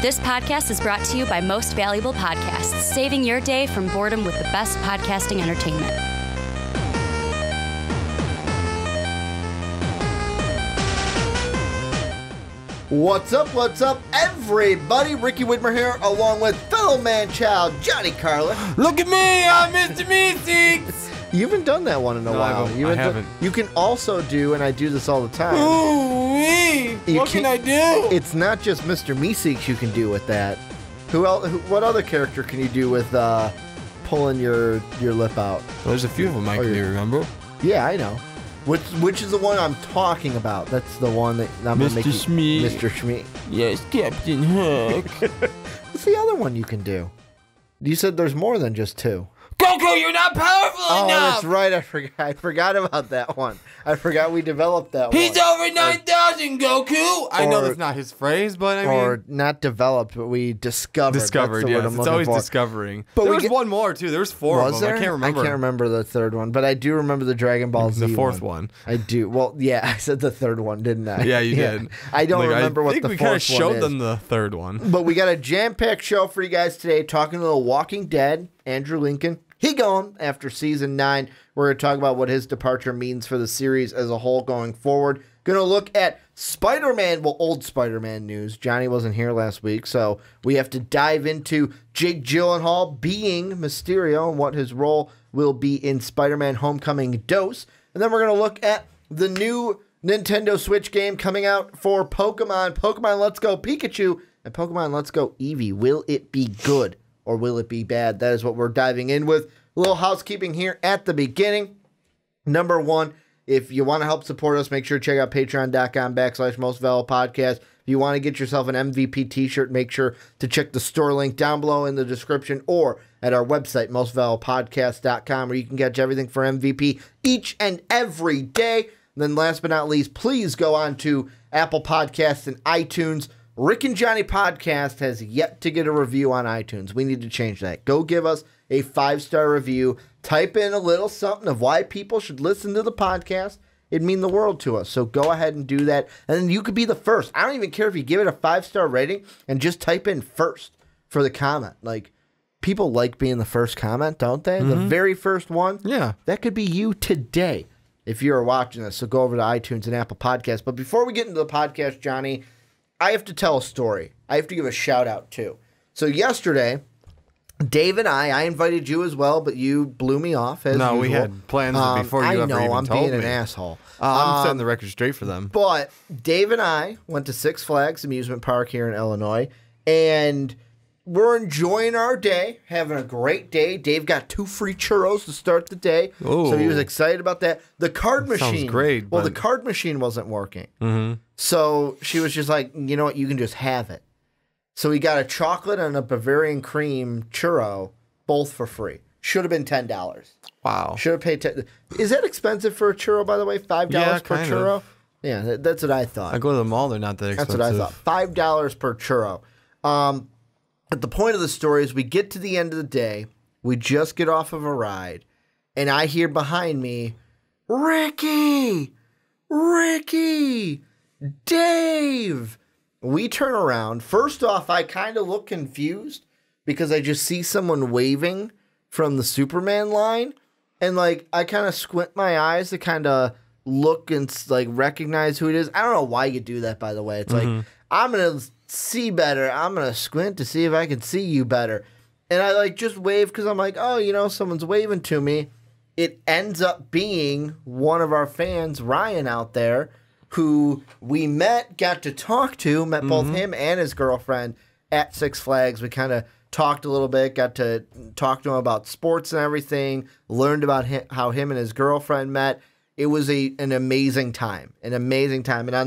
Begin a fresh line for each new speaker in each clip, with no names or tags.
This podcast is brought to you by Most Valuable Podcasts, saving your day from boredom with the best podcasting entertainment.
What's up, everybody? Ricky Widmer here, along with fellow man-child Johnny Karlic.
Look at me, I'm Mr. Meeseeks!
You haven't done that one in a while.
I haven't.
You can also do, and I do this all the time.
Ooh-wee! What can I do?
It's not just Mr. Meeseeks you can do with that. Who else? What other character can you do with pulling your lip out?
Well, there's a few of them I can do, remember?
Yeah, I know. Which is the one I'm talking about? That's the one that I'm going to make you... Mr. Shmee.
Yes, Captain Hook.
What's the other one you can do? You said there's more than just two.
Goku, you're not powerful enough!
Oh, that's right. I forgot about that one. I forgot we developed that one.
He's over 9,000, Goku! I know that's not his phrase, but I mean...
Or not developed, but we discovered.
Discovered, yes. It's always discovering. But there was one more, too. There was four of them.
There?
I can't remember.
I can't remember the third one, but I do remember the Dragon Ball Z
the fourth one.
I do. Well, yeah, I said the third one, didn't I?
Yeah, you did.
I don't remember what the fourth one is.
I think we kind of showed them the third one.
But we got a jam-packed show for you guys today, talking to The Walking Dead, Andrew Lincoln. He gone after season 9. We're going to talk about what his departure means for the series as a whole going forward. Going to look at Spider-Man, well, old Spider-Man news. Johnny wasn't here last week, so we have to dive into Jake Gyllenhaal being Mysterio and what his role will be in Spider-Man Homecoming Dose. And then we're going to look at the new Nintendo Switch game coming out for Pokemon Let's Go Pikachu, and Pokemon Let's Go Eevee. Will it be good? Or will it be bad? That is what we're diving in with. A little housekeeping here at the beginning. Number one, if you want to help support us, make sure to check out patreon.com/mostvaluablepodcast. If you want to get yourself an MVP t-shirt, make sure to check the store link down below in the description or at our website, mostvaluablepodcast.com, where you can catch everything for MVP each and every day. And then last but not least, please go on to Apple Podcasts and iTunes. Rick and Johnny Podcast has yet to get a review on iTunes. We need to change that. Go give us a 5-star review. Type in a little something of why people should listen to the podcast. It'd mean the world to us. So go ahead and do that. And then you could be the first. I don't even care if you give it a 5-star rating and just type in first for the comment. Like, people like being the first comment, don't they? The very first one.
Yeah.
That could be you today if you're watching this. So go over to iTunes and Apple Podcasts. But before we get into the podcast, Johnny, I have to tell a story. I have to give a shout out too. So yesterday, Dave and I invited you as well, but you blew me off as usual.
We had plans before you ever even told me.
I know, I'm being an asshole.
I'm setting the record straight for them.
But Dave and I went to Six Flags Amusement Park here in Illinois, and we're enjoying our day, having a great day. Dave got 2 free churros to start the day, so he was excited about that. The card machine.
Sounds great.
Well, the card machine wasn't working. So she was just like, you know what, you can just have it. So we got a chocolate and a Bavarian cream churro, both for free. Should have been $10.
Wow.
Should have paid $10. Is that expensive for a churro, by the way? $5 per churro? Yeah, that's what I thought.
I go to the mall, they're not that expensive.
That's what I thought. $5 per churro. But the point of the story is we get to the end of the day, we just get off of a ride, and I hear behind me, Ricky! Dave! We turn around. First off, I kind of look confused because I just see someone waving from the Superman line. And, like, I kind of squint my eyes to kind of look and, like, recognize who it is. I don't know why you do that, by the way. It's like, I'm going to see better. I'm going to squint to see if I can see you better. And I, like, just wave because I'm like, oh, you know, someone's waving to me. It ends up being one of our fans, Ryan, out there, who we got to talk to, met both him and his girlfriend at Six Flags. We kind of talked a little bit, got to talk to him about sports and everything, learned about how him and his girlfriend met. It was an amazing time, And on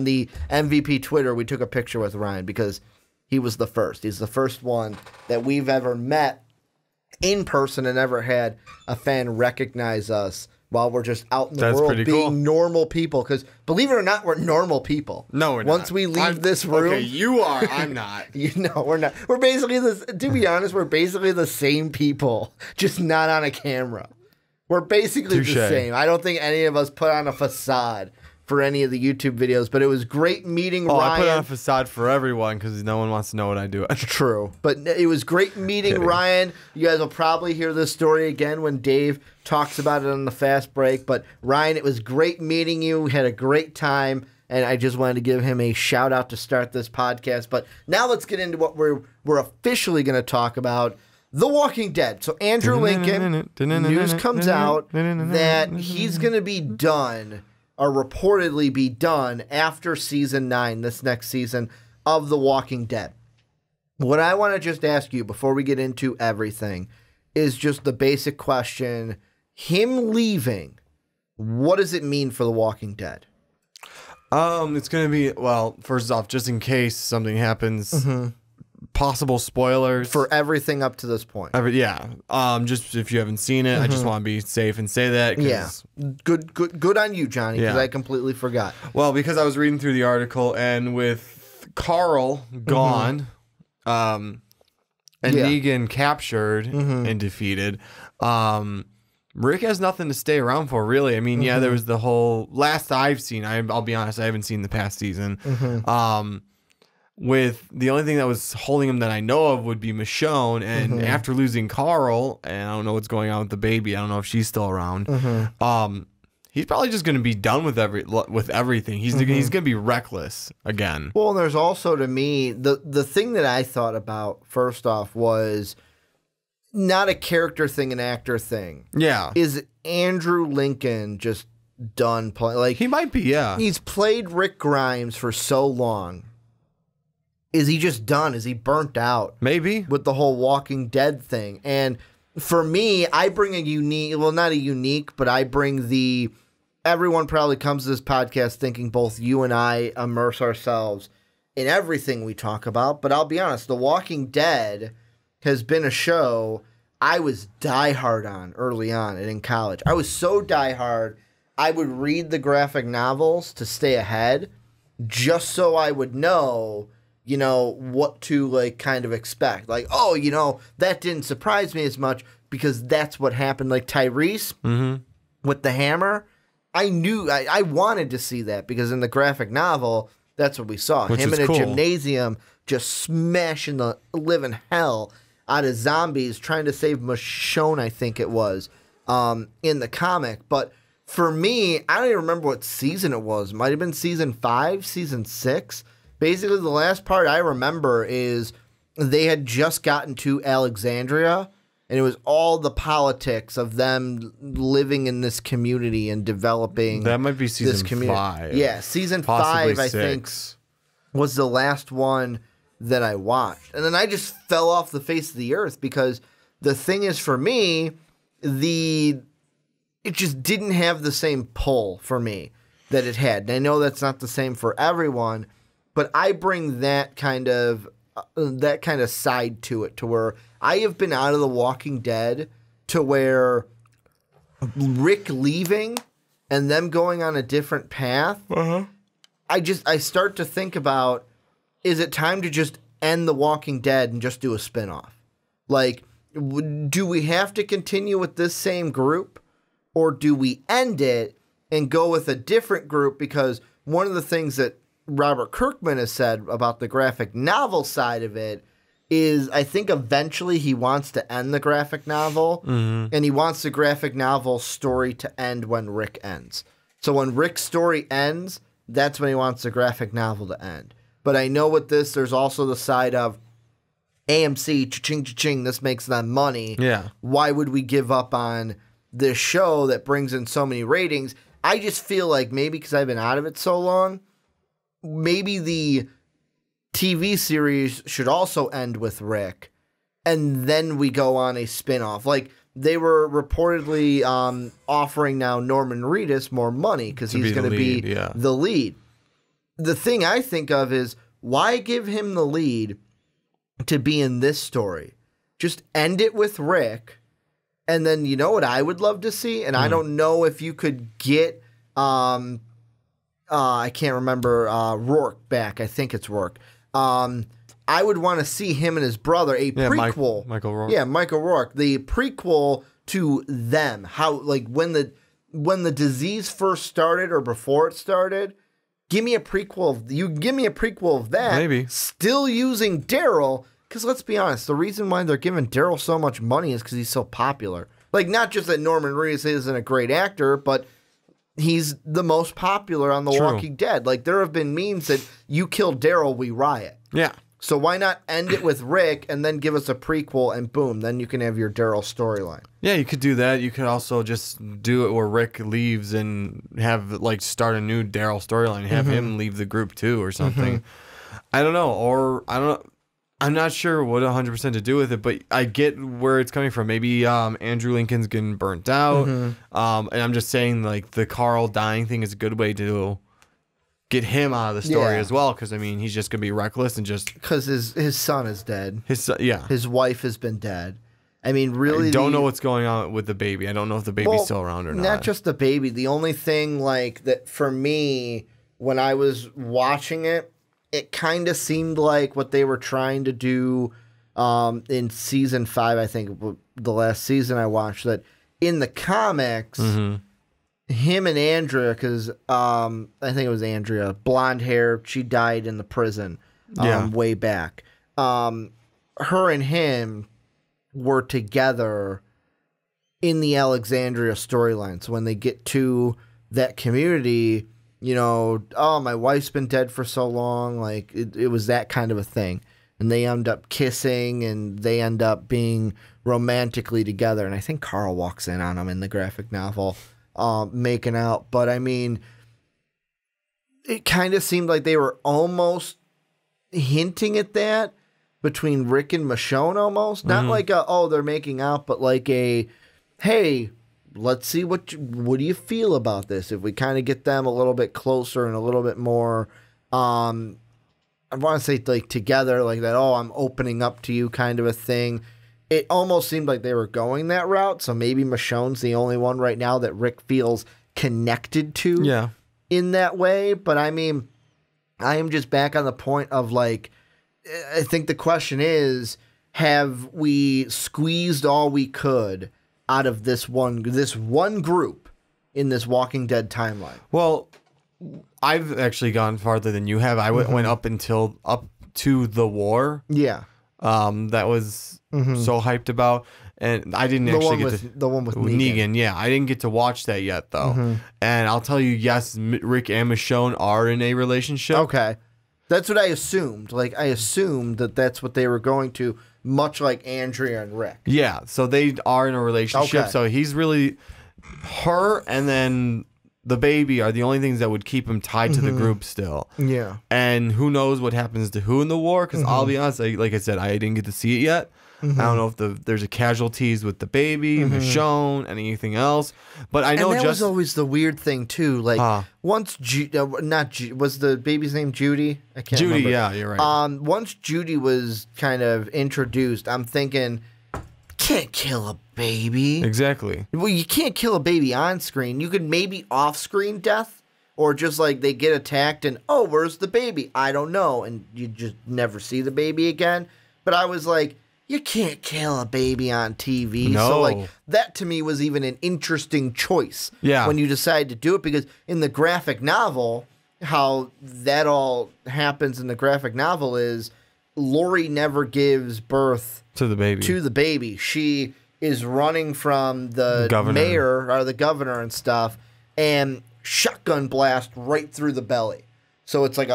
the MVP Twitter, we took a picture with Ryan because he was the first. He's the first one that we've ever met in person and ever had a fan recognize us while we're just out in the world being normal people. Because believe it or not, we're normal people.
No, we're not.
Once we leave this room.
Okay, you are. I'm not.
We're not. We're basically to be honest, we're basically the same people, just not on a camera. We're basically the same. I don't think any of us put on a facade for any of the YouTube videos, but it was great meeting Ryan.
I put on a facade for everyone because no one wants to know what I do.
True. But it was great meeting Ryan. You guys will probably hear this story again when Dave talks about it on the fast break. But Ryan, it was great meeting you. We had a great time. And I just wanted to give him a shout out to start this podcast. But now let's get into what we're officially going to talk about. The Walking Dead. So Andrew Lincoln, news comes out that he's going to be done, or reportedly be done, after season 9, this next season, of The Walking Dead. What I want to just ask you before we get into everything is just the basic question. Him leaving, what does it mean for The Walking Dead?
It's going to be, well, first off, just in case something happens, possible spoilers
for everything up to this point.
Just if you haven't seen it, I just want to be safe and say that.
Yeah. Good on you, Johnny, because I completely forgot.
Well, because I was reading through the article, and with Carl gone, and Negan captured and defeated, Rick has nothing to stay around for, really. I mean, there was the whole last I've seen. I'll be honest, I haven't seen the past season. With the only thing that was holding him that I know of would be Michonne, and after losing Carl, and I don't know what's going on with the baby. I don't know if she's still around. He's probably just going to be done with everything. He's going to be reckless again.
Well, and there's also, to me, the thing that I thought about first off was not a character thing, an actor thing.
Yeah.
Is Andrew Lincoln just done playing? Like,
he might be, yeah.
He's played Rick Grimes for so long. Is he just done? Is he burnt out?
Maybe.
With the whole Walking Dead thing. And for me, I bring a unique, well, not a unique, but I bring the, everyone probably comes to this podcast thinking both you and I immerse ourselves in everything we talk about. But I'll be honest, The Walking Dead has been a show I was diehard on early on and in college. I was so diehard, I would read the graphic novels to stay ahead just so I would know, you know, what to, like, kind of expect. Like, oh, you know, that didn't surprise me as much because that's what happened. Like Tyrese with the hammer, I knew, I wanted to see that because in the graphic novel, that's what we saw. Him in a gymnasium just smashing the living hell out of zombies trying to save Michonne, I think it was, in the comic. But for me, I don't even remember what season it was. It might have been season 5, season 6. Basically, the last part I remember is they had just gotten to Alexandria, and it was all the politics of them living in this community and developing.
That might be season 5.
Yeah, season
Possibly
5, I think, was the last one that I watched. And then I just fell off the face of the earth because the thing is, for me, it just didn't have the same pull for me that it had. And I know that's not the same for everyone, but I bring that kind of side to it, to where I have been out of The Walking Dead to where Rick leaving and them going on a different path. I start to think about, is it time to just end The Walking Dead and just do a spinoff? Like, do we have to continue with this same group, or do we end it and go with a different group? Because one of the things that Robert Kirkman has said about the graphic novel side of it is, I think eventually he wants to end the graphic novel, and he wants the graphic novel story to end when Rick ends. So when Rick's story ends, that's when he wants the graphic novel to end. But I know with this, there's also the side of AMC, cha-ching, cha-ching, this makes them money.
Yeah.
Why would we give up on this show that brings in so many ratings? I just feel like maybe because I've been out of it so long, maybe the TV series should also end with Rick, and then we go on a spinoff. Like, they were reportedly offering now Norman Reedus more money because he's going to be the lead. The thing I think of is, why give him the lead to be in this story? Just end it with Rick, and then, you know what I would love to see? And I don't know if you could get, I can't remember, Rourke back. I think it's Rourke. I would want to see him and his brother, a prequel.
Michael Rourke.
Yeah, Michael Rourke. The prequel to them. How, like, when when the disease first started or before it started. Give me a prequel. Give me a prequel of that.
Maybe.
Still using Daryl. Because let's be honest, the reason why they're giving Daryl so much money is because he's so popular. Like, not just that Norman Reedus isn't a great actor, but he's the most popular on The Walking Dead. Like, there have been memes that you kill Daryl, we riot.
Yeah.
So why not end it with Rick and then give us a prequel and boom, then you can have your Daryl storyline.
Yeah, you could do that. You could also just do it where Rick leaves and have like start a new Daryl storyline, have him leave the group too or something. I don't know, or I don't know. I'm not sure what 100% to do with it, but I get where it's coming from. Maybe Andrew Lincoln's getting burnt out, and I'm just saying like the Carl dying thing is a good way to get him out of the story as well, because I mean he's just gonna be reckless and just
because his son is dead.
His son, his
wife has been dead. I mean, really,
I don't know what's going on with the baby. I don't know if the baby's still around or not.
Not just the baby. The only thing like that for me when I was watching it, it kind of seemed like what they were trying to do in season 5. I think the last season I watched that in the comics. Him and Andrea, because I think it was Andrea, blonde hair, she died in the prison way back. Her and him were together in the Alexandria storyline. So when they get to that community, you know, oh, my wife's been dead for so long. Like, it was that kind of a thing. And they end up kissing, and they end up being romantically together. And I think Carl walks in on him in the graphic novel. Making out, but I mean, it kind of seemed like they were almost hinting at that between Rick and Michonne almost. Not like oh, they're making out, but like a, hey, let's see what do you feel about this? If we kind of get them a little bit closer and a little bit more, I want to say like together, like that, oh, I'm opening up to you kind of a thing. It almost seemed like they were going that route, so maybe Michonne's the only one right now that Rick feels connected to in that way. But, I mean, I am just back on the point of, like, I think the question is, have we squeezed all we could out of this one group in this Walking Dead timeline?
Well, I've actually gone farther than you have. I went up to the war.
Yeah.
That was... so hyped about, and I didn't actually get
the one with
Negan. Yeah, I didn't get to watch that yet though. And I'll tell you, yes, Rick and Michonne are in a relationship.
Okay, that's what I assumed. Like I assumed that's what they were going to, much like Andrea and Rick.
Yeah, so they are in a relationship.
Okay.
So he's really her, and then the baby are the only things that would keep him tied to the group still. Yeah, and who knows what happens to who in the war? Because I'll be honest, like I said, I didn't get to see it yet. I don't know if there's a casualties with the baby, Michonne, anything else. But I know
that was always the weird thing too. Like once was the baby's name Judy? I can't remember.
Yeah, you're right.
Once Judy was kind of introduced, I'm thinking, can't kill a baby.
Exactly.
Well, you can't kill a baby on screen. You could maybe off-screen death, or just like they get attacked and oh, where's the baby? I don't know, and you just never see the baby again. But I was like, you can't kill a baby on TV.
No.
So, like, that to me was even an interesting choice when you decide to do it. Because in the graphic novel, how that all happens in the graphic novel is Lori never gives birth
to the baby.
She is running from the mayor or the governor and stuff, and shotgun blast right through the belly. So it's like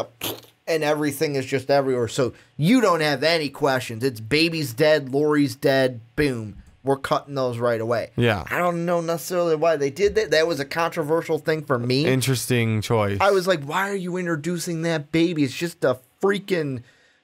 and everything is just everywhere. So you don't have any questions. It's baby's dead, Lori's dead, boom. We're cutting those right away.
Yeah.
I don't know necessarily why they did that. That was a controversial thing for me.
Interesting choice.
I was like, why are you introducing that baby? It's just a freaking,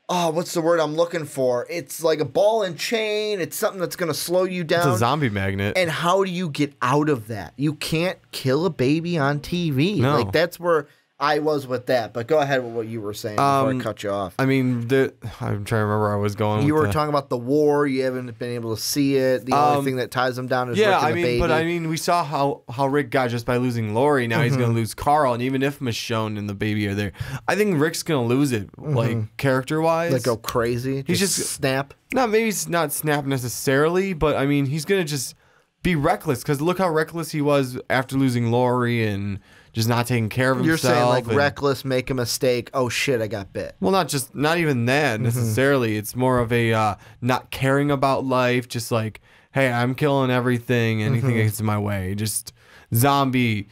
what's the word I'm looking for? It's like a ball and chain. It's something that's going to slow you down.
It's a zombie magnet.
And how do you get out of that? You can't kill a baby on TV.
No.
Like, that's where I was with that, but go ahead with what you were saying before I cut you off.
I mean, I'm trying to remember where I was going.
You were talking about the war. You haven't been able to see it. The only thing that ties them down is Rick and the baby.
But I mean, we saw how Rick got just by losing Lori. Now he's going to lose Carl, and even if Michonne and the baby are there, I think Rick's going to lose it, like character-wise.
Like go crazy.
He's just
snap.
Maybe he's not snap necessarily, but I mean, he's going to just be reckless, because look how reckless he was after losing Lori and just not taking care of himself.
You're saying like reckless, make a mistake. Oh shit, I got bit.
Well, not even that necessarily. It's more of a not caring about life. Just like, hey, I'm killing everything, anything that gets in my way. Just zombie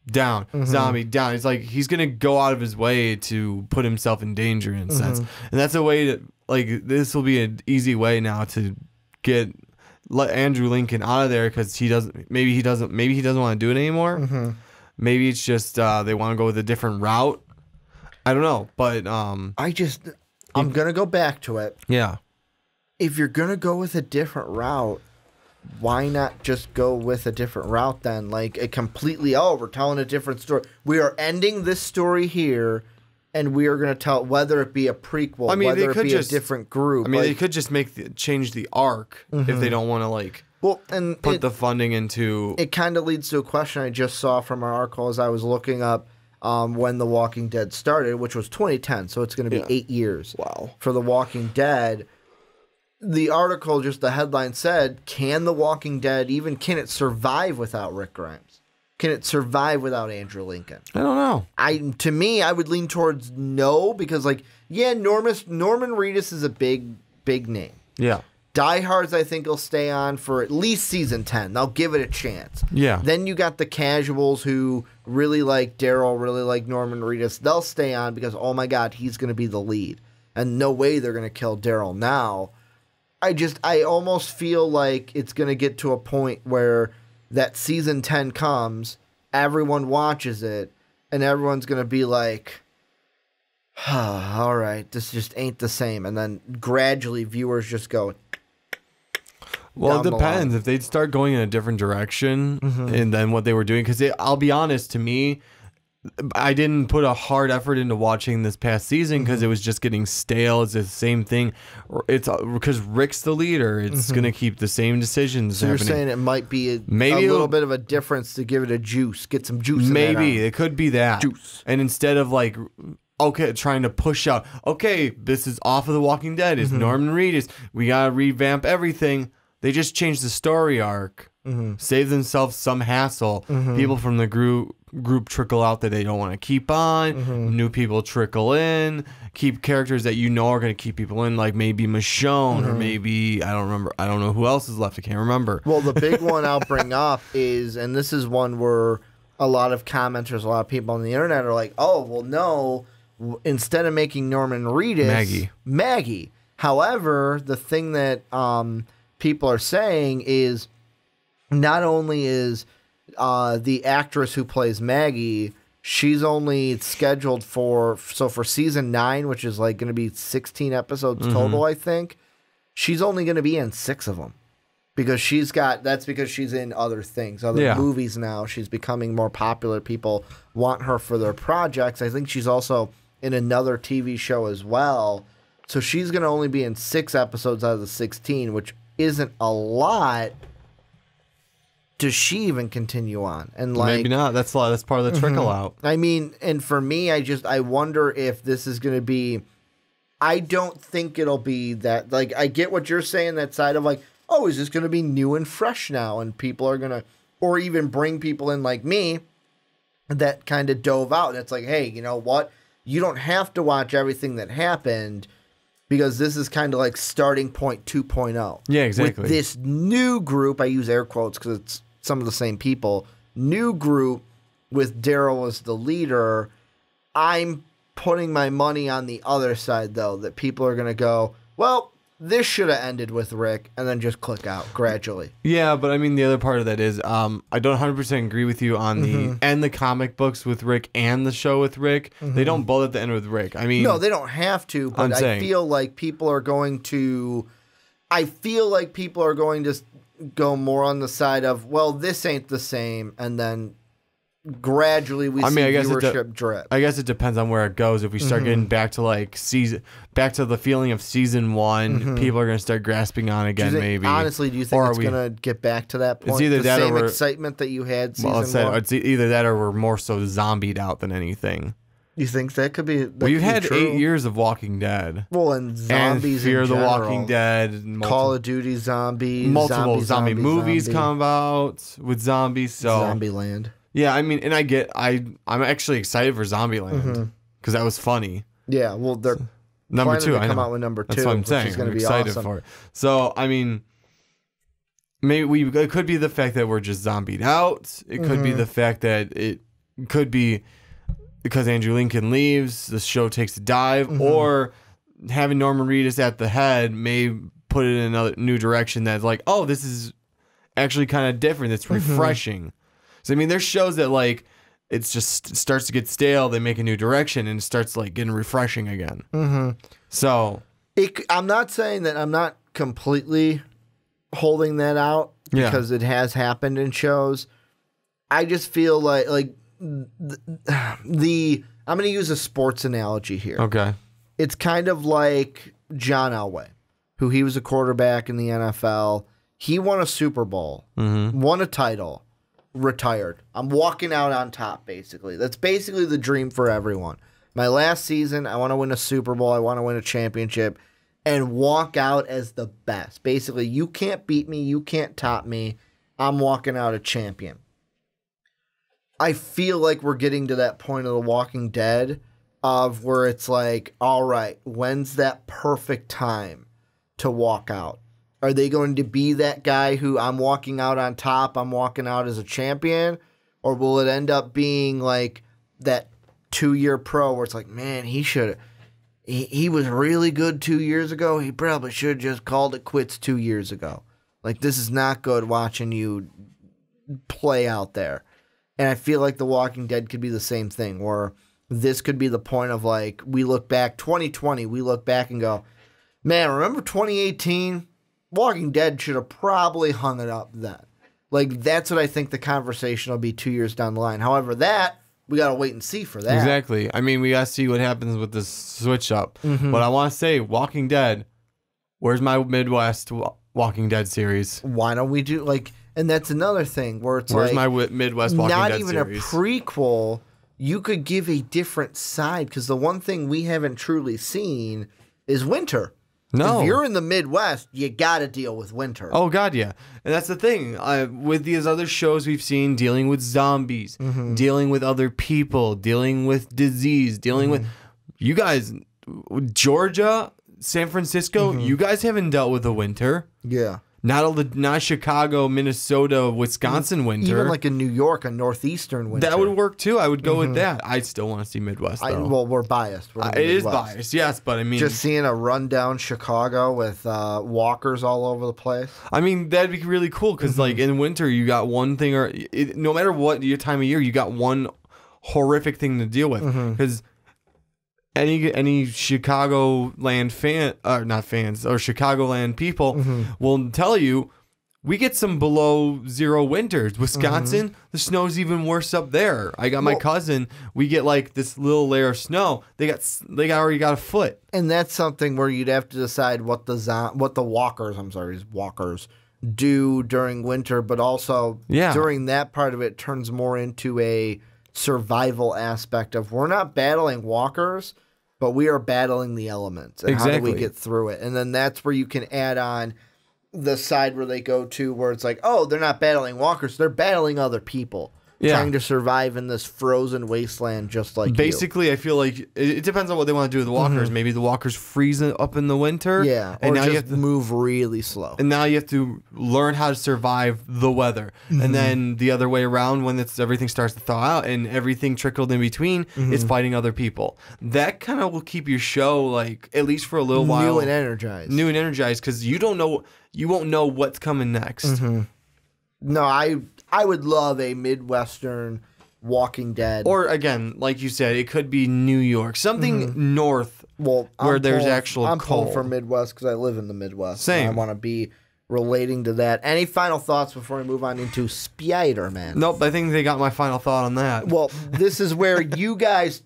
down, zombie down. It's like he's gonna go out of his way to put himself in danger in a sense, and that's a way to like. This will be an easy way now to let Andrew Lincoln out of there, because maybe he doesn't want to do it anymore. Maybe it's just they want to go with a different route. I don't know, but I'm
gonna go back to it.
Yeah.
If you're gonna go with a different route, why not just go with a different route then? Like a completely, we're telling a different story. We are ending this story here, and we are going to tell, whether it be a prequel, whether it be a different group.
I mean, they could just change the arc if they don't want to put the funding into.
It kind of leads to a question I just saw from our article as I was looking up when The Walking Dead started, which was 2010. So it's going to be 8 years.
Wow.
For The Walking Dead. The article, just the headline said, can The Walking Dead can it survive without Rick Grimes? Can it survive without Andrew Lincoln?
I don't know.
To me, I would lean towards no, because Norman Reedus is a big name.
Yeah.
Diehards, I think, will stay on for at least season 10. They'll give it a chance.
Yeah.
Then you got the casuals who really like Daryl, really like Norman Reedus. They'll stay on because, oh my God, he's going to be the lead. And no way they're going to kill Daryl now. I almost feel like it's going to get to a point where that season 10 comes, everyone watches it, and everyone's going to be like, all right, this just ain't the same. And then gradually viewers just go.
Well, it depends. If they'd start going in a different direction and then what they were doing, because I'll be honest, to me, I didn't put a hard effort into watching this past season because it was just getting stale. It's the same thing. It's because Rick's the leader. It's going to keep the same decisions
So
happening.
You're saying it might be a little bit of a difference to give it a juice, get some juice in
Maybe.
that
It could be that.
Juice.
And instead of like, trying to push out, this is off of The Walking Dead. It's Norman Reedus. We got to revamp everything. They just changed the story arc. Save themselves some hassle. People from the group trickle out that they don't want to keep on. New people trickle in. Keep characters that you know are going to keep people in, like maybe Michonne or maybe I don't remember. I don't know who else is left. I can't remember.
Well, the big one I'll bring up is, and this is one where a lot of commenters, a lot of people on the internet are like, "Oh, well, no. Instead of making Norman Reedus, Maggie." However, the thing that people are saying is, not only is the actress who plays Maggie, she's only scheduled for season 9, which is like going to be 16 episodes total, I think. She's only going to be in 6 of them because that's because she's in other things, other movies now. She's becoming more popular. People want her for their projects. I think she's also in another TV show as well. So she's going to only be in 6 episodes out of the 16, which isn't a lot. Does she even continue on? And
maybe not. That's part of the trickle out.
I mean, and for me, I wonder if this is going to be. I don't think it'll be that. Like, I get what you're saying. That side of like, oh, is this going to be new and fresh now? And people are gonna, or even bring people in like me, that kind of dove out. And it's like, hey, you know what? You don't have to watch everything that happened. Because this is kind of like starting point 2.0.
Yeah, exactly.
With this new group, I use air quotes because it's some of the same people. New group with Daryl as the leader. I'm putting my money on the other side, though, that people are going to go, well, this should have ended with Rick, and then just click out gradually.
Yeah, but I mean, the other part of that is I don't 100% agree with you on the comic books with Rick and the show with Rick. They don't both at the end with Rick. I mean,
no, they don't have to, but I feel like people are going to go more on the side of, well, this ain't the same, and then gradually we see viewership drip.
I guess it depends on where it goes. If we start getting back to back to the feeling of season 1, people are going to start grasping on again. Maybe.
Honestly, do you think it's going to get back to that point?
It's either that
same excitement that you had season 1.
It's either that or we're more so zombied out than anything.
You think that could be?
We've had 8 years of Walking Dead.
Well, and zombies
and Fear
in
the
general.
Walking Dead,
Call of Duty zombies,
multiple zombie movies come about with zombies. So
Zombieland.
Yeah, I mean, and I'm actually excited for Zombieland because that was funny.
Yeah, well, they're
number 2.
I come out with number 2.
That's what I'm saying.
Is I'm
excited
awesome.
for it. So I mean, maybe it could be the fact that we're just zombied out. It could be the fact that it could be because Andrew Lincoln leaves, the show takes a dive, or having Norman Reedus at the head may put it in another new direction that's like, oh, this is actually kind of different. It's refreshing. So I mean, there's shows that like it starts to get stale. They make a new direction and it starts like getting refreshing again. So
I'm not saying that I'm not completely holding that out because it has happened in shows. I just feel like I'm going to use a sports analogy here.
Okay.
It's kind of like John Elway, who he was a quarterback in the NFL. He won a Super Bowl, won a title, retired. I'm walking out on top, basically. That's basically the dream for everyone. My last season, I want to win a Super Bowl. I want to win a championship and walk out as the best. Basically, you can't beat me. You can't top me. I'm walking out a champion. I feel like we're getting to that point of The Walking Dead of where it's like, all right, when's that perfect time to walk out? Are they going to be that guy who I'm walking out on top, I'm walking out as a champion? Or will it end up being like that 2-year pro where it's like, man, he was really good 2 years ago. He probably should have just called it quits 2 years ago. Like, this is not good watching you play out there. And I feel like The Walking Dead could be the same thing, where this could be the point of like, we look back, 2020, we look back and go, man, remember 2018? Walking Dead should have probably hung it up then. Like, that's what I think the conversation will be 2 years down the line. However, we got to wait and see for that.
Exactly. I mean, we got to see what happens with this switch up. But I want to say, Walking Dead, where's my Midwest Walking Dead series?
Why don't we do, like, and that's another thing where it's
where's
like,
my Midwest Walking Dead series?
Not even a prequel. You could give a different side, because the one thing we haven't truly seen is winter.
No.
If you're in the Midwest, you got to deal with winter.
Oh, God, yeah. And that's the thing. With these other shows we've seen, dealing with zombies, dealing with other people, dealing with disease, dealing with... You guys, Georgia, San Francisco, you guys haven't dealt with the winter.
Yeah.
Not Chicago, Minnesota, Wisconsin winter.
Even like in New York, a northeastern winter.
That would work too. I would go with that. I still want to see Midwest though.
Well, we're biased.
It is biased, yes, but I mean,
just seeing a rundown Chicago with walkers all over the place.
I mean, that'd be really cool because like in winter, you got one thing, or no matter what your time of year, you got one horrific thing to deal with because. Any Chicagoland fan, or not fans, or Chicagoland people will tell you, we get some below zero winters. Wisconsin, the snow's even worse up there. I got my cousin. We get like this little layer of snow. They already got a foot.
And that's something where you'd have to decide what the walkers do during winter, but also during that part of it turns more into a survival aspect of we're not battling walkers. But we are battling the elements. And how do we get through it? And then that's where you can add on the side where they go to where it's like, oh, they're not battling walkers. They're battling other people. Trying to survive in this frozen wasteland just like
Basically, I feel like it depends on what they want to do with the walkers. Maybe the walkers freeze up in the winter.
Yeah,
and
or
now
just
you have to
move really slow.
And now you have to learn how to survive the weather. And then the other way around, when everything starts to thaw out and everything trickled in between is fighting other people. That kind of will keep your show, like, at least for a little while.
New and energized,
because you won't know what's coming next.
No, I would love a Midwestern Walking Dead.
Or, again, like you said, it could be New York. Something north where there's actual cold.
I'm pulling for Midwest because I live in the Midwest.
Same.
I want to be relating to that. Any final thoughts before we move on into Spider-Man?
Nope, I think they got my final thought on that.
Well, this is where you guys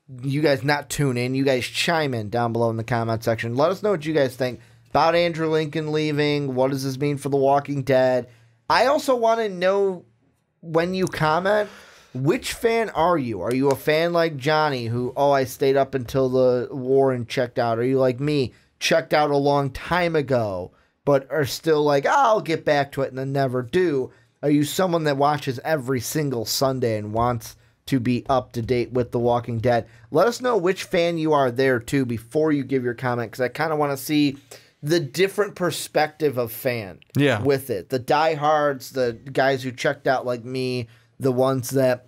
not tune in. You guys chime in down below in the comment section. Let us know what you guys think about Andrew Lincoln leaving. What does this mean for The Walking Dead? I also want to know when you comment, Which fan are you? Are you a fan like Johnny who, I stayed up until the war and checked out? Are you like me, checked out a long time ago, but are still like, I'll get back to it and then never do? Are you someone that watches every single Sunday and wants to be up to date with The Walking Dead? Let us know which fan you are there too before you give your comment, because I kind of want to see the different perspective of fan with it. The diehards, the guys who checked out like me, the ones that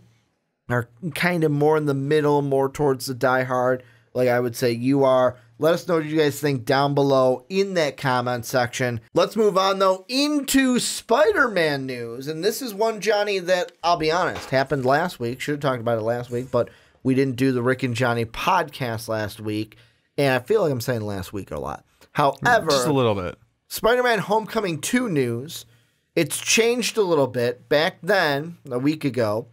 are kind of more in the middle, more towards the diehard, like I would say you are. Let us know what you guys think down below in that comment section. Let's move on, though, into Spider-Man news. And this is one, Johnny, that, I'll be honest, happened last week. Should have talked about it last week, but we didn't do the Rick and Johnny podcast last week. And I feel like I'm saying last week a lot. However,
just a little bit.
Spider-Man Homecoming 2 news, it's changed a little bit. Back then, a week ago,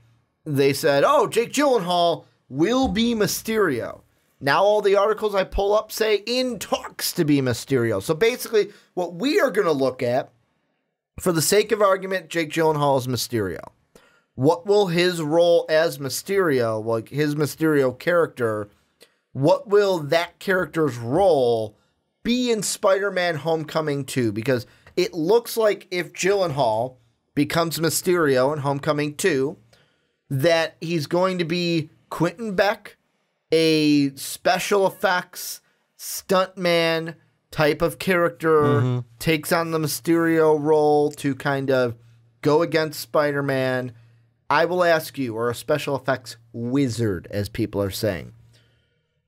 they said, Jake Gyllenhaal will be Mysterio. Now all the articles I pull up say in talks to be Mysterio. So basically, what we are going to look at, for the sake of argument, Jake Gyllenhaal is Mysterio. What will his role as Mysterio, like his Mysterio character, what will that character's role be in Spider-Man Homecoming 2? Because it looks like if Gyllenhaal becomes Mysterio in Homecoming 2, that he's going to be Quentin Beck, a special effects stuntman type of character, takes on the Mysterio role to kind of go against Spider-Man. I will ask you, or a special effects wizard, as people are saying.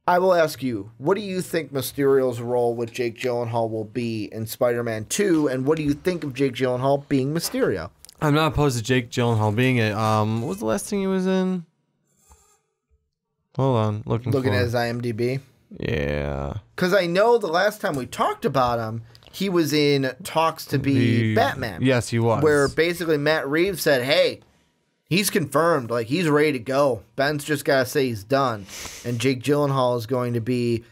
I will ask you, what do you think Mysterio's role with Jake Gyllenhaal will be in Spider-Man 2, and what do you think of Jake Gyllenhaal being Mysterio?
I'm not opposed to Jake Gyllenhaal being it. What was the last thing he was in? Hold on, looking
at his IMDb.
Yeah,
because I know the last time we talked about him, he was in talks to be Batman.
Yes, he was.
Where basically Matt Reeves said, "Hey, he's confirmed. Like he's ready to go. Ben's just gotta say he's done." And Jake Gyllenhaal is going to be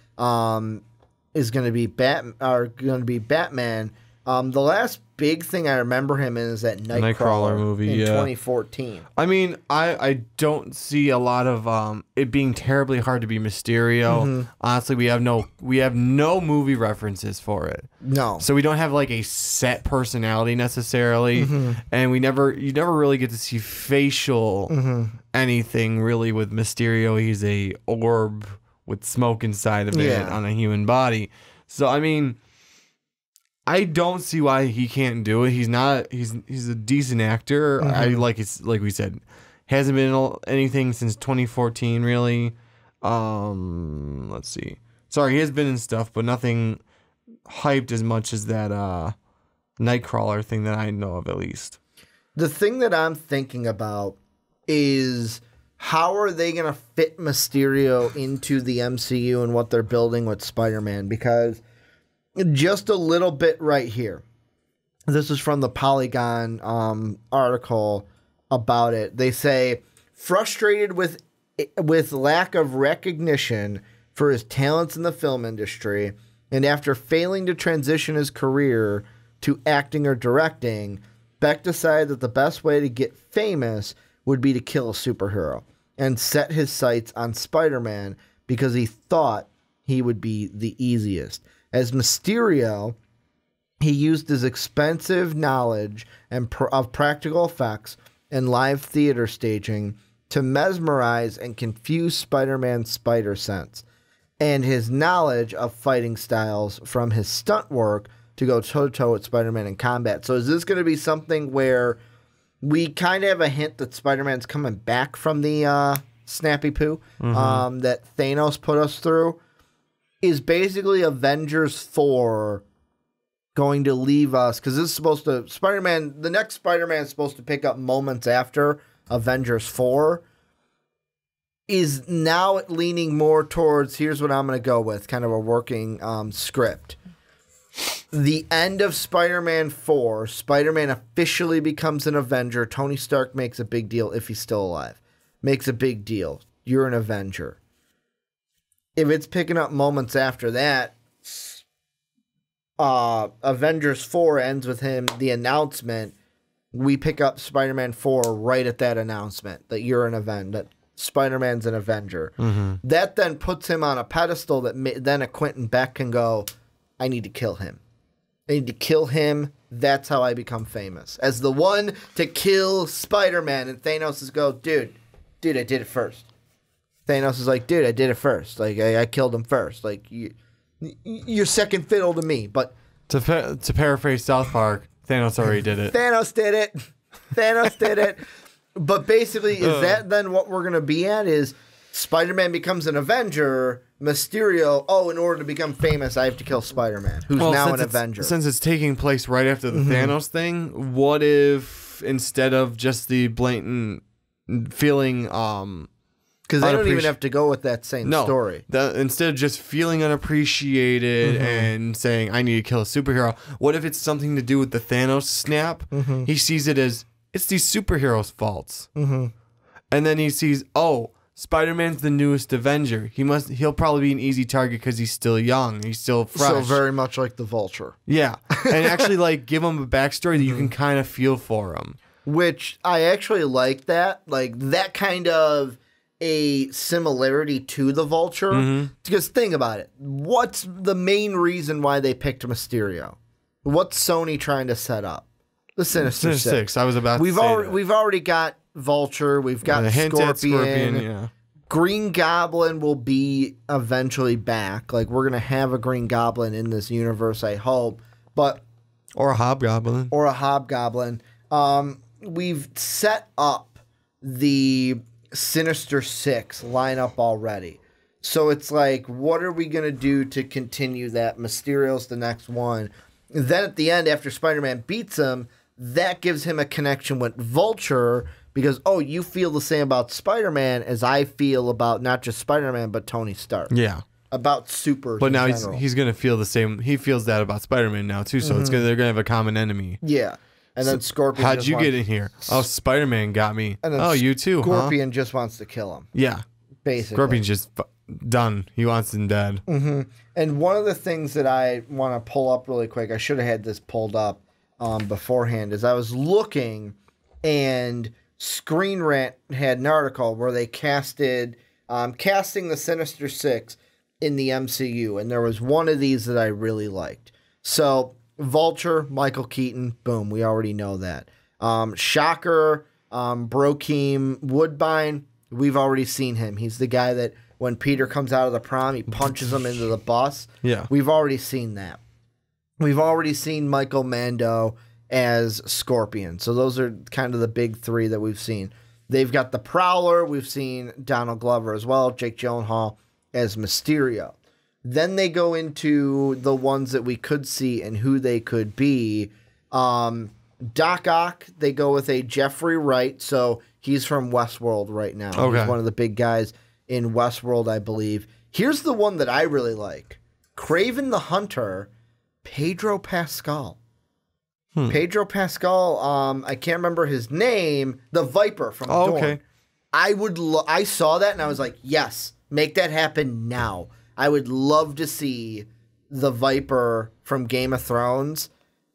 Batman. The last big thing I remember him in is that Nightcrawler
movie
in 2014.
I mean, I don't see a lot of it being terribly hard to be Mysterio. Honestly, we have no movie references for it.
No,
so we don't have like a set personality necessarily, and you never really get to see facial anything really with Mysterio. He's a orb with smoke inside of it on a human body. So I mean, I don't see why he can't do it. He's a decent actor. Like we said, hasn't been in anything since 2014 really. Let's see. Sorry, he has been in stuff, but nothing hyped as much as that Nightcrawler thing that I know of, at least.
The thing that I'm thinking about is how are they going to fit Mysterio into the MCU and what they're building with Spider-Man, because just a little bit right here. This is from the Polygon article about it. They say, frustrated with lack of recognition for his talents in the film industry, and after failing to transition his career to acting or directing, Beck decided that the best way to get famous would be to kill a superhero, and set his sights on Spider-Man because he thought he would be the easiest. As Mysterio, he used his expensive knowledge of practical effects and live theater staging to mesmerize and confuse Spider-Man's spider sense, and his knowledge of fighting styles from his stunt work to go toe-to-toe with Spider-Man in combat. So is this going to be something where we kind of have a hint that Spider-Man's coming back from the snappy poo that Thanos put us through? Is basically Avengers 4 going to leave us? Because this is supposed to... the next Spider-Man is supposed to pick up moments after Avengers 4. Is now leaning more towards, here's what I'm going to go with, kind of a working script. The end of Spider-Man 4, Spider-Man officially becomes an Avenger. Tony Stark makes a big deal, if he's still alive. Makes a big deal. You're an Avenger. If it's picking up moments after that, Avengers 4 ends with him, the announcement, we pick up Spider-Man 4 right at that announcement that you're an event, that Spider-Man's an Avenger. That then puts him on a pedestal that then a Quentin Beck can go, I need to kill him. I need to kill him. That's how I become famous. As the one to kill Spider-Man. And Thanos is go, dude, I did it first. Thanos is like, dude, I did it first. Like, I killed him first. Like, you're second fiddle to me. But
to paraphrase South Park, Thanos already did it.
Thanos did it. Thanos did it. But basically, is that then what we're going to be at? Is Spider-Man becomes an Avenger, Mysterio, in order to become famous, I have to kill Spider-Man, who's now an Avenger.
Since it's taking place right after the Thanos thing, what if instead of just the blatant feeling...
Because they don't even have to go with that same story.
Instead of just feeling unappreciated and saying, I need to kill a superhero, what if it's something to do with the Thanos snap? He sees it as, it's these superheroes' faults. And then he sees, Spider-Man's the newest Avenger. He'll probably be an easy target because he's still young. He's still fresh.
So very much like the Vulture.
Yeah. And actually give him a backstory that you can kind of feel for him.
Which I actually like that. Like that kind of a similarity to the Vulture. Because think about it. What's the main reason why they picked Mysterio? What's Sony trying to set up? The Sinister Six.
I was about to say
we've already got Vulture. We've got Scorpion.
Yeah.
Green Goblin will be eventually back. Like we're gonna have a Green Goblin in this universe, I hope.
Or a Hobgoblin.
We've set up the Sinister Six lineup already. So it's like, what are we going to do to continue that? Mysterio's the next one. Then at the end, after Spider-Man beats him, that gives him a connection with Vulture because, you feel the same about Spider-Man as I feel about not just Spider-Man, but Tony Stark.
Yeah.
About supers.
But now he's going to feel the same. He feels that about Spider-Man now, too. So they're going to have a common enemy.
Yeah. And then Scorpion.
How'd you get in here? Oh, Spider-Man got me. You too,
Scorpion just wants to kill him.
Yeah.
Basically.
Scorpion's just done. He wants him dead.
And one of the things that I want to pull up really quick, I should have had this pulled up beforehand, is I was looking and Screen Rant had an article where they casting the Sinister Six in the MCU. And there was one of these that I really liked. So... Vulture, Michael Keaton, boom, we already know that. Shocker, Brokeem Woodbine, we've already seen him. He's the guy that when Peter comes out of the prom, he punches him into the bus.
Yeah.
We've already seen that. We've already seen Michael Mando as Scorpion. So those are kind of the big three that we've seen. They've got the Prowler. We've seen Donald Glover as well, Jake Gyllenhaal as Mysterio. Then they go into the ones that we could see and who they could be. Doc Ock, they go with a Jeffrey Wright. So he's from Westworld right now.
Okay.
He's one of the big guys in Westworld, I believe. Here's the one that I really like. Kraven the Hunter, Pedro Pascal. Pedro Pascal, I can't remember his name. The Viper from Dawn.
Okay.
I saw that and I was like, yes, make that happen now. I would love to see the Viper from Game of Thrones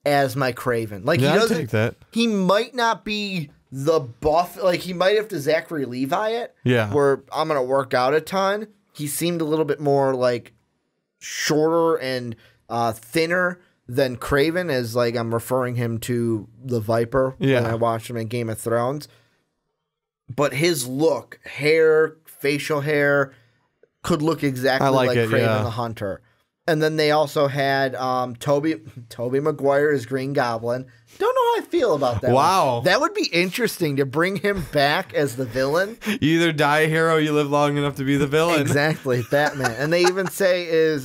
as my Kraven. Like
I'd take that.
He might not be the buff. Like he might have to Zachary Levi it.
Yeah.
Where I'm gonna work out a ton. He seemed a little bit more like shorter and thinner than Kraven, as like I'm referring him to the Viper when I watched him in Game of Thrones. But his look, hair, facial hair, could look exactly like Kraven the Hunter. And then they also had Tobey Maguire as Green Goblin. Don't know how I feel about that.
Wow.
That would be interesting to bring him back as the villain.
You either die a hero or you live long enough to be the villain.
Exactly, Batman. And they even say is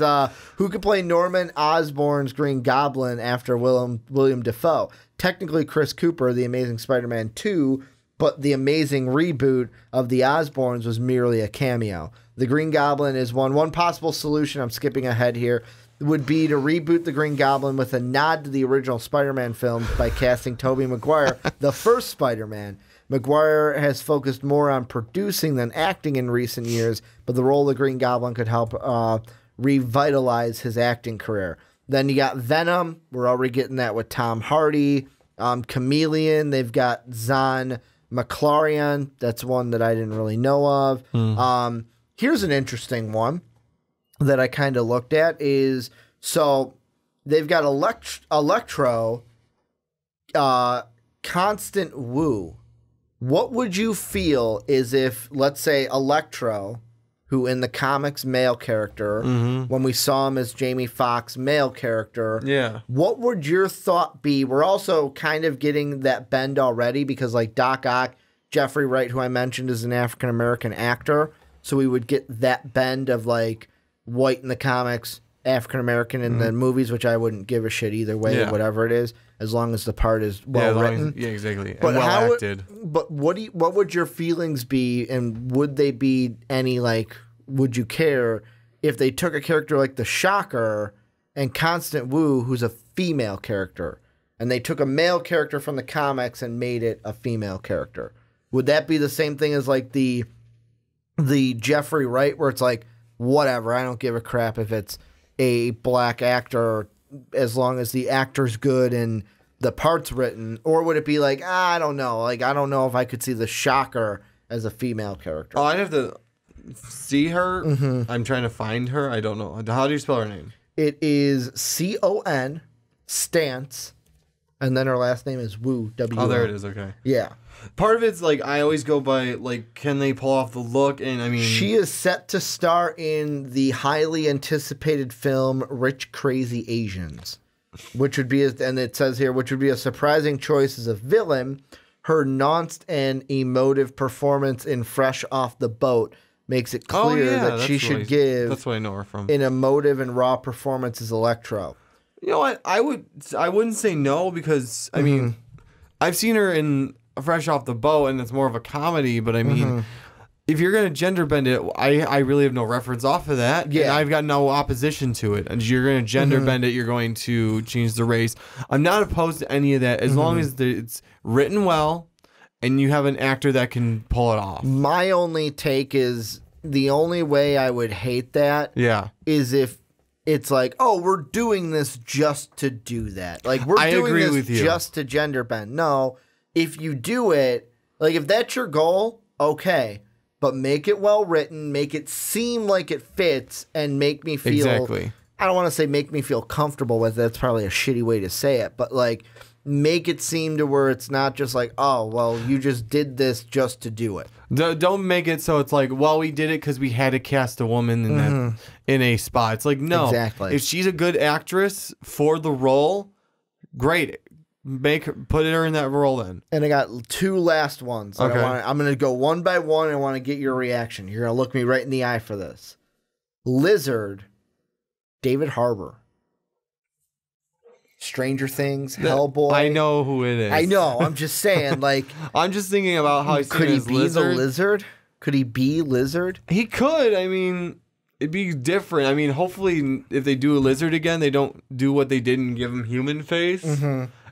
who could play Norman Osborn's Green Goblin after William Dafoe. Technically Chris Cooper, The Amazing Spider-Man 2, but the amazing reboot of the Osborns was merely a cameo. The Green Goblin is one possible solution. I'm skipping ahead here. Would be to reboot the Green Goblin with a nod to the original Spider-Man film by casting Tobey Maguire, the first Spider-Man. Maguire has focused more on producing than acting in recent years, but the role of the Green Goblin could help revitalize his acting career. Then you got Venom. We're already getting that with Tom Hardy. Chameleon. They've got Zahn McClarion. That's one that I didn't really know of. Here's an interesting one that I kind of looked at is, so they've got Electro, Constant Wu. What would you feel is if, let's say, Electro, who in the comics male character, when we saw him as Jamie Foxx male character, what would your thought be? We're also kind of getting that bend already because like Doc Ock, Jeffrey Wright, who I mentioned, is an African-American actor. So we would get that bend of like white in the comics, African-American in the movies, which I wouldn't give a shit either way, whatever it is, as long as the part is well written.
Yeah, exactly.
But
and well acted.
But what would your feelings be, and would they be any like, would you care if they took a character like the Shocker and Constant Wu, who's a female character, and they took a male character from the comics and made it a female character? Would that be the same thing as like the Jeffrey Wright, where it's like, whatever, I don't give a crap if it's a black actor as long as the actor's good and the part's written? Or would it be like, I don't know, like I don't know if I could see the Shocker as a female character?
Oh, I'd have to see her. I'm trying to find her. I don't know. How do you spell her name?
It is C-O-N, Stance, and then her last name is Wu, W.
Oh, there it is. Okay.
Yeah.
Part of it's like I always go by like, can they pull off the look? And I mean,
she is set to star in the highly anticipated film Rich Crazy Asians, which would be, and it says here, which would be a surprising choice as a villain. Her nuanced and emotive performance in Fresh Off the Boat makes it clear that she should give.
That's what I know her from.
An emotive and raw performance as Electro.
You know what? I wouldn't say no because I mean, I've seen her in Fresh Off the Boat, and it's more of a comedy. But I mean, if you're gonna gender bend it, I really have no reference off of that. Yeah, and I've got no opposition to it. And you're gonna gender bend it, you're going to change the race. I'm not opposed to any of that as long as it's written well, and you have an actor that can pull it off.
My only take is the only way I would hate that. Is if it's like, oh, we're doing this just to do that. Like we're doing this just to gender bend. No. If you do it, like if that's your goal, okay, but make it well written, make it seem like it fits, and make me feel. I don't want to say make me feel comfortable with it. That's probably a shitty way to say it, but like make it seem to where it's not just like, oh, well, you just did this just to do it.
Don't make it so it's like, well, we did it because we had to cast a woman in a spot. It's like, no, if she's a good actress for the role, great. Put her in that role then.
And I got two last ones. Okay. I'm going to go one by one. And I want to get your reaction. You're going to look me right in the eye for this. Lizard, David Harbour. Stranger Things, Hellboy.
I know who it is.
I know. I'm just saying, like.
I'm just thinking about how he's
could he be Lizard? The Lizard? Could he be Lizard?
He could. I mean, it'd be different. I mean, hopefully, if they do a Lizard again, they don't do what they did and give him human face.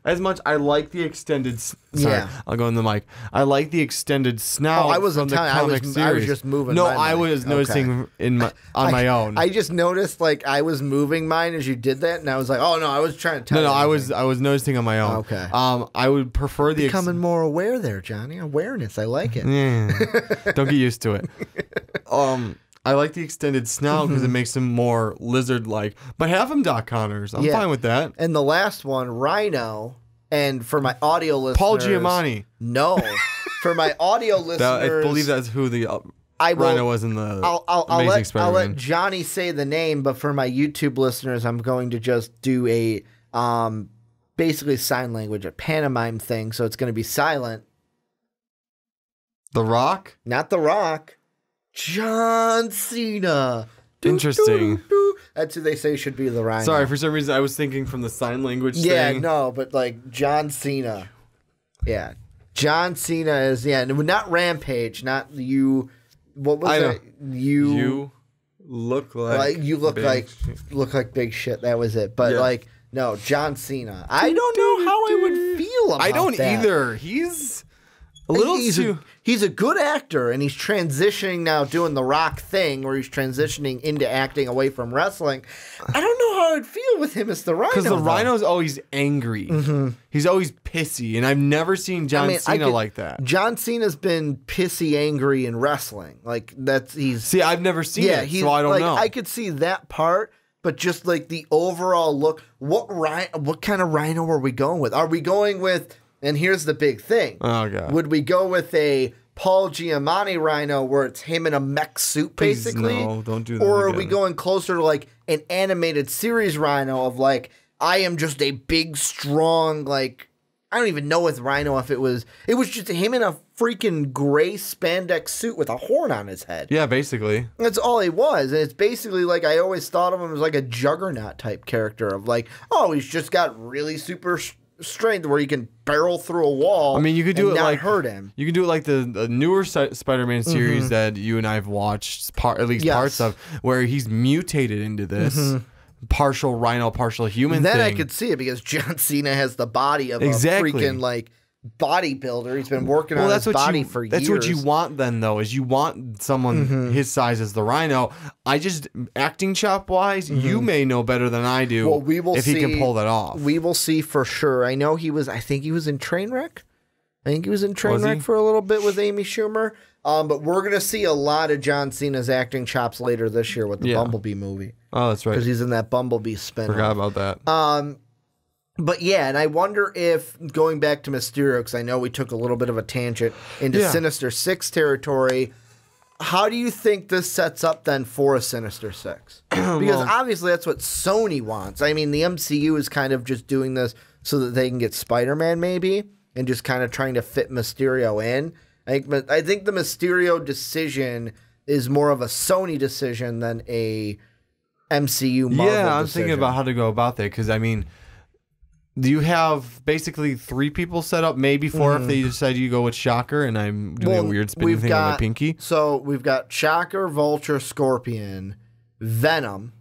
As much, I like the extended. Sorry, I'll go in the mic. I like the extended snout.
I wasn't
from the comic series.
I was just moving.
No, I was noticing on my own.
I just noticed like I was moving mine as you did that, and I was like, oh no, I was trying to tell you.
No, I was noticing on my own.
Okay.
I would prefer the
becoming more aware there, Johnny. Awareness, I like it.
Yeah. Don't get used to it. I like the extended snout because it makes him more lizard-like. But have him Doc Connors. I'm fine with that.
And the last one, Rhino. And for my audio listeners...
Paul Giamatti.
No. For my audio listeners...
I believe that's who the Rhino was in the Amazing Spider-Man.
I'll let Johnny say the name, but for my YouTube listeners, I'm going to just do a basically sign language, a pantomime thing, so it's going to be silent.
The Rock?
Not The Rock. John Cena.
Interesting.
That's who they say should be the Rhino.
Sorry, for some reason I was thinking from the sign language thing.
Yeah, no, but like John Cena. Yeah. John Cena is, not Rampage, not you. What was it? You
look like
you look like big shit. That was it. But no, John Cena. I don't know how I would feel about that.
I don't either. He's a little
he's a good actor, and he's transitioning now, doing the Rock thing, where he's transitioning into acting away from wrestling. I don't know how would feel with him as the Rhino.
Because the Rhino's always angry. He's always pissy, and I've never seen John Cena like that.
John Cena's been pissy angry in wrestling. Like
See, I've never seen it, so I don't know.
I could see that part, but just like the overall look. What kind of Rhino are we going with? Are we going with? And here's the big thing.
Oh god.
Would we go with a Paul Giamatti Rhino where it's him in a mech suit, basically?
Please, no, don't do that.
Or are
again.
we going closer to like an animated series Rhino of like, I am just a big, strong, like, I don't even know with Rhino if it was just him in a freaking gray spandex suit with a horn on his head.
Yeah, basically.
That's all he was. And it's basically like, I always thought of him as like a Juggernaut type character of like, oh, he's just got really super strength where he can barrel through a wall.
I mean, you could do it
not
like
hurt him.
You can do it like the newer Spider-Man series that you and I have watched, at least parts of, where he's mutated into this partial Rhino, partial human
Then
thing.
I could see it because John Cena has the body of
Exactly.
a freaking like bodybuilder. He's been working on his body for years.
That's what you want then, though, is you want someone his size as the Rhino. Acting chop wise, you may know better than I do.
Well, we will
if
see,
he can pull that off.
We will see for sure. I think he was in Trainwreck. I think he was in Trainwreck for a little bit with Amy Schumer. But we're going to see a lot of John Cena's acting chops later this year with the Bumblebee movie.
Oh, that's right.
Because he's in that Bumblebee spin.
Forgot about that.
But yeah, and I wonder if, going back to Mysterio, because I know we took a little bit of a tangent into Sinister Six territory, how do you think this sets up then for a Sinister Six? Because obviously that's what Sony wants. I mean, the MCU is kind of just doing this so that they can get Spider-Man maybe, and just kind of trying to fit Mysterio in. I think the Mysterio decision is more of a Sony decision than a MCU Marvel
I'm
decision.
thinking about how to go about that, because, I mean, do you have basically 3 people set up, maybe 4 if they decide you go with Shocker, and I'm doing a weird spinning thing with my pinky?
So we've got Shocker, Vulture, Scorpion, Venom.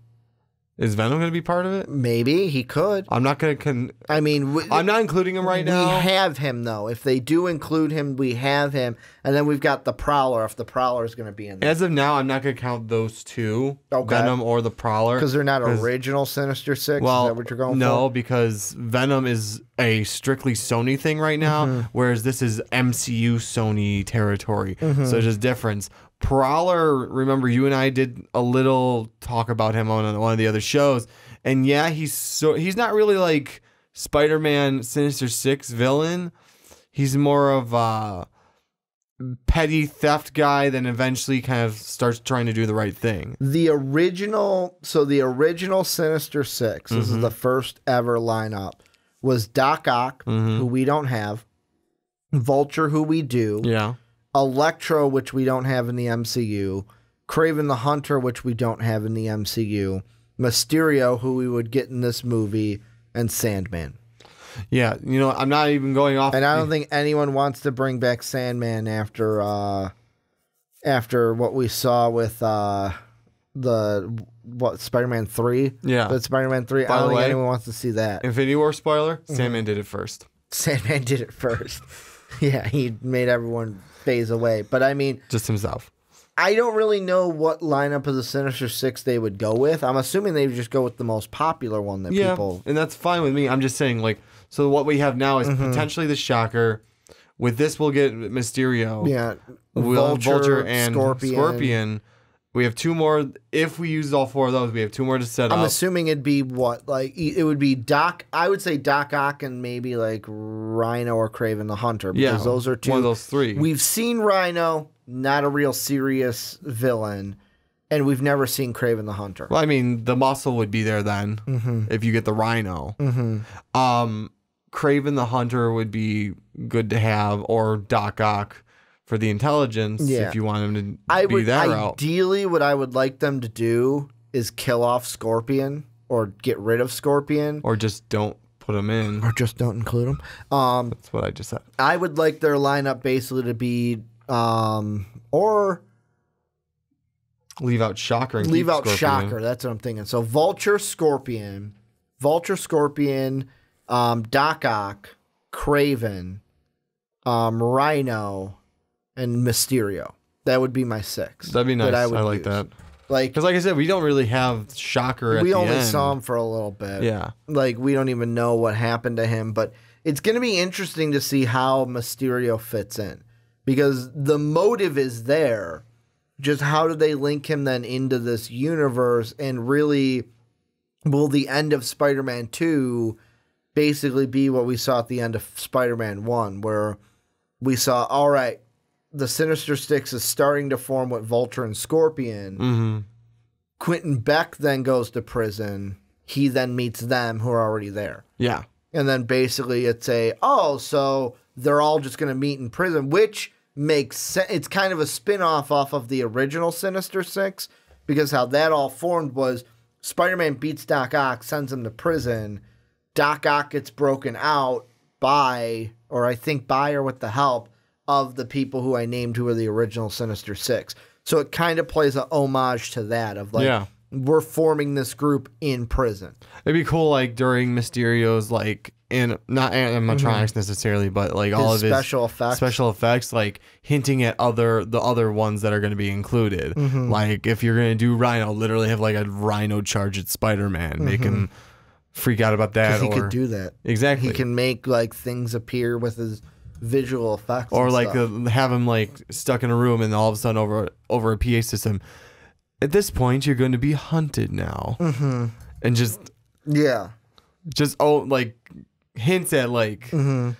Is Venom going to be part of it?
Maybe he could.
I'm not going to. I'm not including him right now.
We have him though. If they do include him, we have him, and then we've got the Prowler. If the Prowler is going to be in there,
as of now, I'm not going to count those 2,
Okay.
Venom or the Prowler,
because they're not original Sinister Six.
Well,
is that what you're going for?
No, because Venom is a strictly Sony thing right now, whereas this is MCU Sony territory. So there's a difference. Prowler, remember you and I did a little talk about him on one of the other shows, and yeah, he's not really like Spider-Man Sinister Six villain. He's more of a petty theft guy, then eventually kind of starts trying to do the right thing.
The original Sinister Six, this is the first ever lineup, was Doc Ock, who we don't have, Vulture, who we do, Electro, which we don't have in the MCU, Kraven the Hunter, which we don't have in the MCU, Mysterio, who we would get in this movie, and Sandman.
Yeah, I'm not even going off.
And I don't think anyone wants to bring back Sandman after what we saw with Spider-Man 3?
Yeah.
But Spider-Man 3, I don't think anyone wants to see that.
Infinity War spoiler, Sandman did it first.
Sandman did it first. Yeah, he made everyone phase away. But I mean,
just himself.
I don't really know what lineup of the Sinister Six they would go with. I'm assuming they would just go with the most popular one that people.
And that's fine with me. I'm just saying, like, so what we have now is potentially the Shocker. With this, we'll get Mysterio.
Yeah,
Vulture and Scorpion. We have 2 more. If we use all 4 of those, we have 2 more to set up.
I'm assuming it'd be what? Like, it would be Doc. I would say Doc Ock and maybe like Rhino or Kraven the Hunter. Because those are 2.
One of those 3.
We've seen Rhino, not a real serious villain, and we've never seen Kraven the Hunter.
Well, I mean, the muscle would be there then if you get the Rhino. Kraven the Hunter would be good to have, or Doc Ock for the intelligence if you want him to be that route.
Ideally, what I would like them to do is kill off Scorpion or get rid of Scorpion.
Or just don't put him in.
Or just don't include him.
That's what I just said.
I would like their lineup basically to be, or
leave out Shocker and
leave
keep
out
Scorpion.
Shocker. That's what I'm thinking. So Vulture, Scorpion, Doc Ock, Kraven, Rhino, and Mysterio. That would be my 6.
That'd be nice.
I
like that.
Like,
because like I said, we don't really have Shocker at
we
the
only
end.
saw him for a little bit.
Yeah.
Like, we don't even know what happened to him, but it's going to be interesting to see how Mysterio fits in because the motive is there. Just how do they link him then into this universe, and really will the end of Spider-Man 2 basically be what we saw at the end of Spider-Man 1, where we saw, all right, the Sinister Six is starting to form with Vulture and Scorpion.
Mm-hmm.
Quentin Beck then goes to prison. He then meets them who are already there.
Yeah.
And then basically it's so they're all just going to meet in prison, which makes sense. It's kind of a spin-off off of the original Sinister Six, because how that all formed was Spider-Man beats Doc Ock, sends him to prison. Doc Ock gets broken out by or with the help of the people who I named who are the original Sinister Six. So it kind of plays an homage to that of like, we're forming this group in prison.
It'd be cool, like during Mysterio's not animatronics necessarily, but like all of his special effects, like hinting at the other ones that are going to be included. Mm-hmm. Like if you're going to do Rhino, literally have like a Rhino charge at Spider-Man, make him freak out about that.
He could do that.
Exactly.
He can make like things appear with his visual effects,
or like have him like stuck in a room and all of a sudden over a PA system. At this point, you're going to be hunted now, and like hints at like, I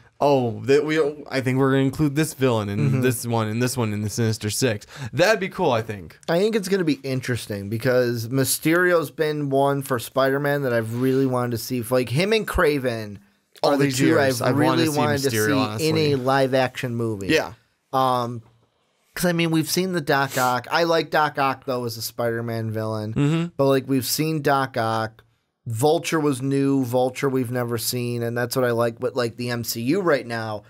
think we're going to include this villain and this one and this one in the Sinister Six. That'd be cool. I think
it's going to be interesting because Mysterio's been one for Spider-Man that I've really wanted to see. Like him and Kraven are the two I've really wanted to see in a live action movie.
Yeah.
Because, I mean, we've seen the Doc Ock. I like Doc Ock, though, as a Spider-Man villain. But, like, we've seen Doc Ock. Vulture was new. Vulture we've never seen. And that's what I like with, like, the MCU right now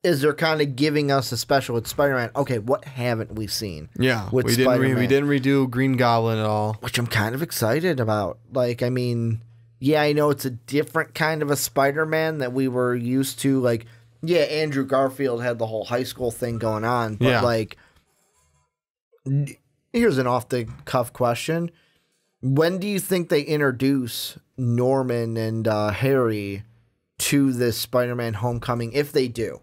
is they're kind of giving us a special with Spider-Man. Okay, what haven't we seen?
Yeah.
With
we didn't redo Green Goblin at all.
Which I'm kind of excited about. Like, I mean, yeah, I know it's a different kind of a Spider-Man that we were used to, like... Yeah, Andrew Garfield had the whole high school thing going on, but like, here's an off-the-cuff question. When do you think they introduce Norman and Harry to this Spider-Man Homecoming, if they do?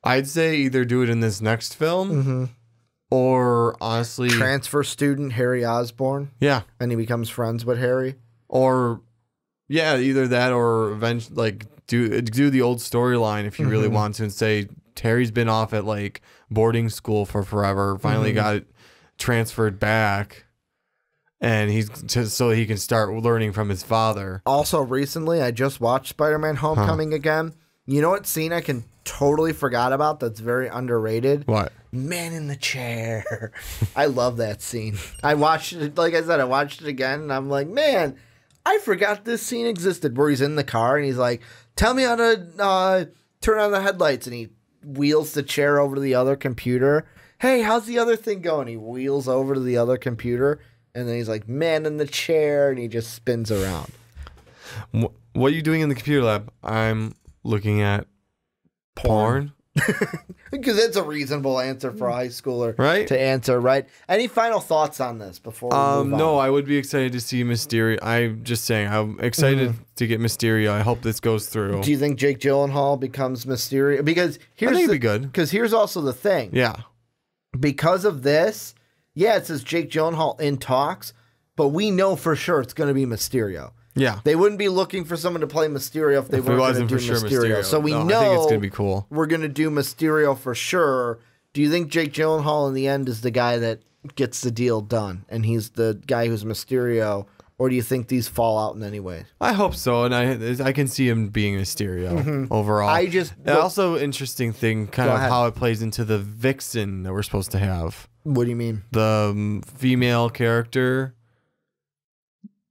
I'd say either do it in this next film, or honestly...
Transfer student Harry Osborn?
Yeah.
And he becomes friends with Harry?
Or, yeah, either that or eventually, like... Do the old storyline if you really want to, and say Terry's been off at like boarding school for forever, finally got transferred back, and he's just so he can start learning from his father.
Also, recently I just watched Spider-Man Homecoming again. You know what scene I can totally forgot about that's very underrated?
What?
Man in the chair. I love that scene. I watched it, like I said, I watched it again, and I'm like, man, I forgot this scene existed, where he's in the car and he's like, tell me how to turn on the headlights. And he wheels the chair over to the other computer. Hey, how's the other thing going? He wheels over to the other computer. And then he's like, man in the chair. And he just spins around.
What are you doing in the computer lab? I'm looking at porn.
Because it's a reasonable answer for a high schooler to answer, right? Any final thoughts on this before we move on?
No, I would be excited to see Mysterio. I'm just saying, I'm excited to get Mysterio. I hope this goes through.
Do you think Jake Gyllenhaal becomes Mysterio? Because
I think it'd be good.
Because here's also the thing.
Yeah.
Because of this, yeah, it says Jake Gyllenhaal in talks, but we know for sure it's going to be Mysterio.
Yeah.
They wouldn't be looking for someone to play Mysterio if they weren't going to do Mysterio. So we know
I think it's going to be cool.
We're going to do Mysterio for sure. Do you think Jake Gyllenhaal in the end is the guy that gets the deal done and he's the guy who's Mysterio? Or do you think these fall out in any way?
I hope so, and I can see him being Mysterio overall. Also interesting thing, kind of how it plays into the Vixen that we're supposed to have.
What do you mean?
The female character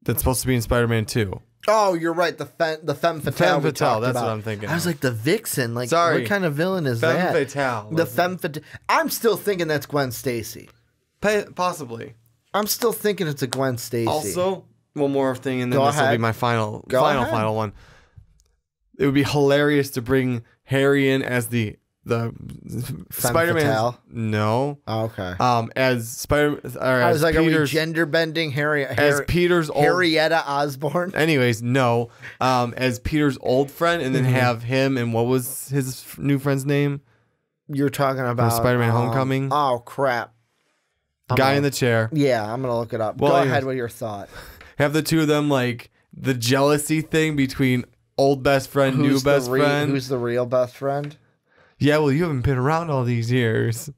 that's supposed to be in Spider-Man 2.
Oh, you're right. The femme fatale.
Femme fatale. That's what I'm thinking.
I was like, the Vixen. Like,
sorry,
what kind of villain is
femme
that?
Fatale.
The femme fatale. I'm still thinking that's Gwen Stacy.
Possibly.
I'm still thinking it's a Gwen Stacy.
Also, one more thing, and then this will be my final one. It would be hilarious to bring Harry in as the the
Spider-Man.
Spider-Man. No.
Oh, okay.
As Spider. Or
I was
as
like, are we
Peter's,
gender bending
as Peter's old.
Harrietta Osborn?
Anyways, no. As Peter's old friend, and then have him and what was his new friend's name?
You're talking about
Spider-Man Homecoming.
Oh crap!
Guy in the chair.
Yeah, I'm gonna look it up.
Well,
Go
anyways.
ahead with your thought.
Have the two of them like the jealousy thing between old best friend, new best friend.
Who's the real best friend?
Yeah, well, you haven't been around all these years.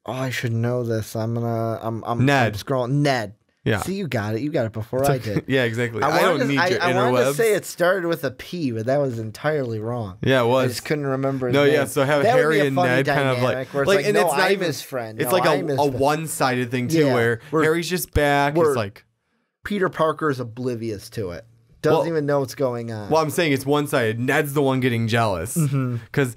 Oh, I should know this. I'm
Ned.
I'm scrolling. Ned.
Yeah.
See, you got it. You got it before I did.
Yeah, exactly. I don't need your
I wanted to
interwebs.
say it started with a P, but that was entirely wrong.
Yeah, it was.
I just couldn't remember. His
No,
name.
yeah. So have
That would
Harry
be a
and
funny
Ned kind of
dynamic where
like,
it's
and
no,
it's not
I'm
even
his friend.
It's
No,
like
I'm his
a
friend.
one-sided thing too,
Yeah,
where Harry's just back. It's like
Peter Parker is oblivious to it. Doesn't even know what's going on.
Well, I'm saying it's one-sided. Ned's the one getting jealous because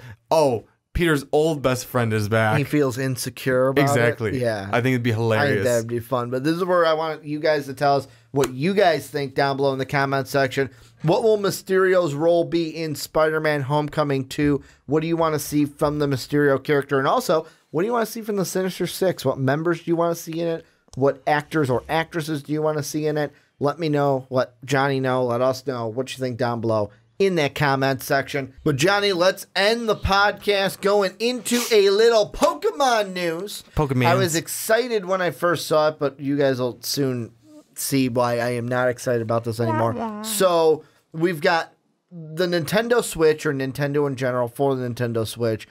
Peter's old best friend is back.
He feels insecure about
exactly.
it. Yeah.
I think it'd be
I
hilarious.
think that'd be fun. But this is where I want you guys to tell us what you guys think down below in the comment section. What will Mysterio's role be in Spider-Man Homecoming 2? What do you want to see from the Mysterio character? And also, what do you want to see from the Sinister Six? What members do you want to see in it? What actors or actresses do you want to see in it? Let me know. Let Johnny know. Let us know what you think down below in that comment section. But Johnny, let's end the podcast going into a little Pokemon news.
Pokemon.
I was excited when I first saw it, but you guys will soon see why I am not excited about this anymore. So we've got the Nintendo Switch, or Nintendo in general for the Nintendo Switch,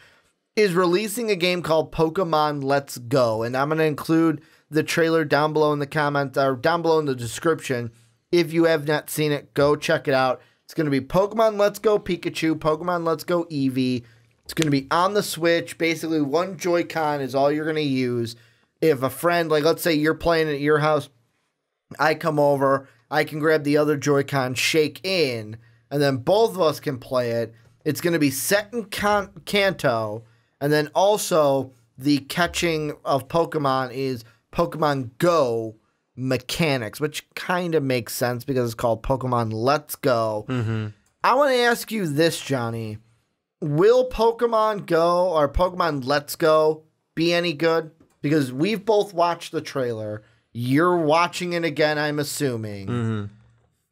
is releasing a game called Pokemon Let's Go. And I'm going to include the trailer down below in the comments, or down below in the description. If you have not seen it, go check it out. It's going to be Pokemon Let's Go Pikachu, Pokemon Let's Go Eevee. It's going to be on the Switch. Basically, one Joy-Con is all you're going to use. If a friend, like let's say you're playing at your house, I come over, I can grab the other Joy-Con, shake in, and then both of us can play it. It's going to be set in Kanto, and then also the catching of Pokemon is Pokemon Go mechanics, which kind of makes sense because it's called Pokemon Let's Go. I want to ask you this, Johnny. Will Pokemon Go or Pokemon Let's Go be any good? Because we've both watched the trailer. You're watching it again, I'm assuming.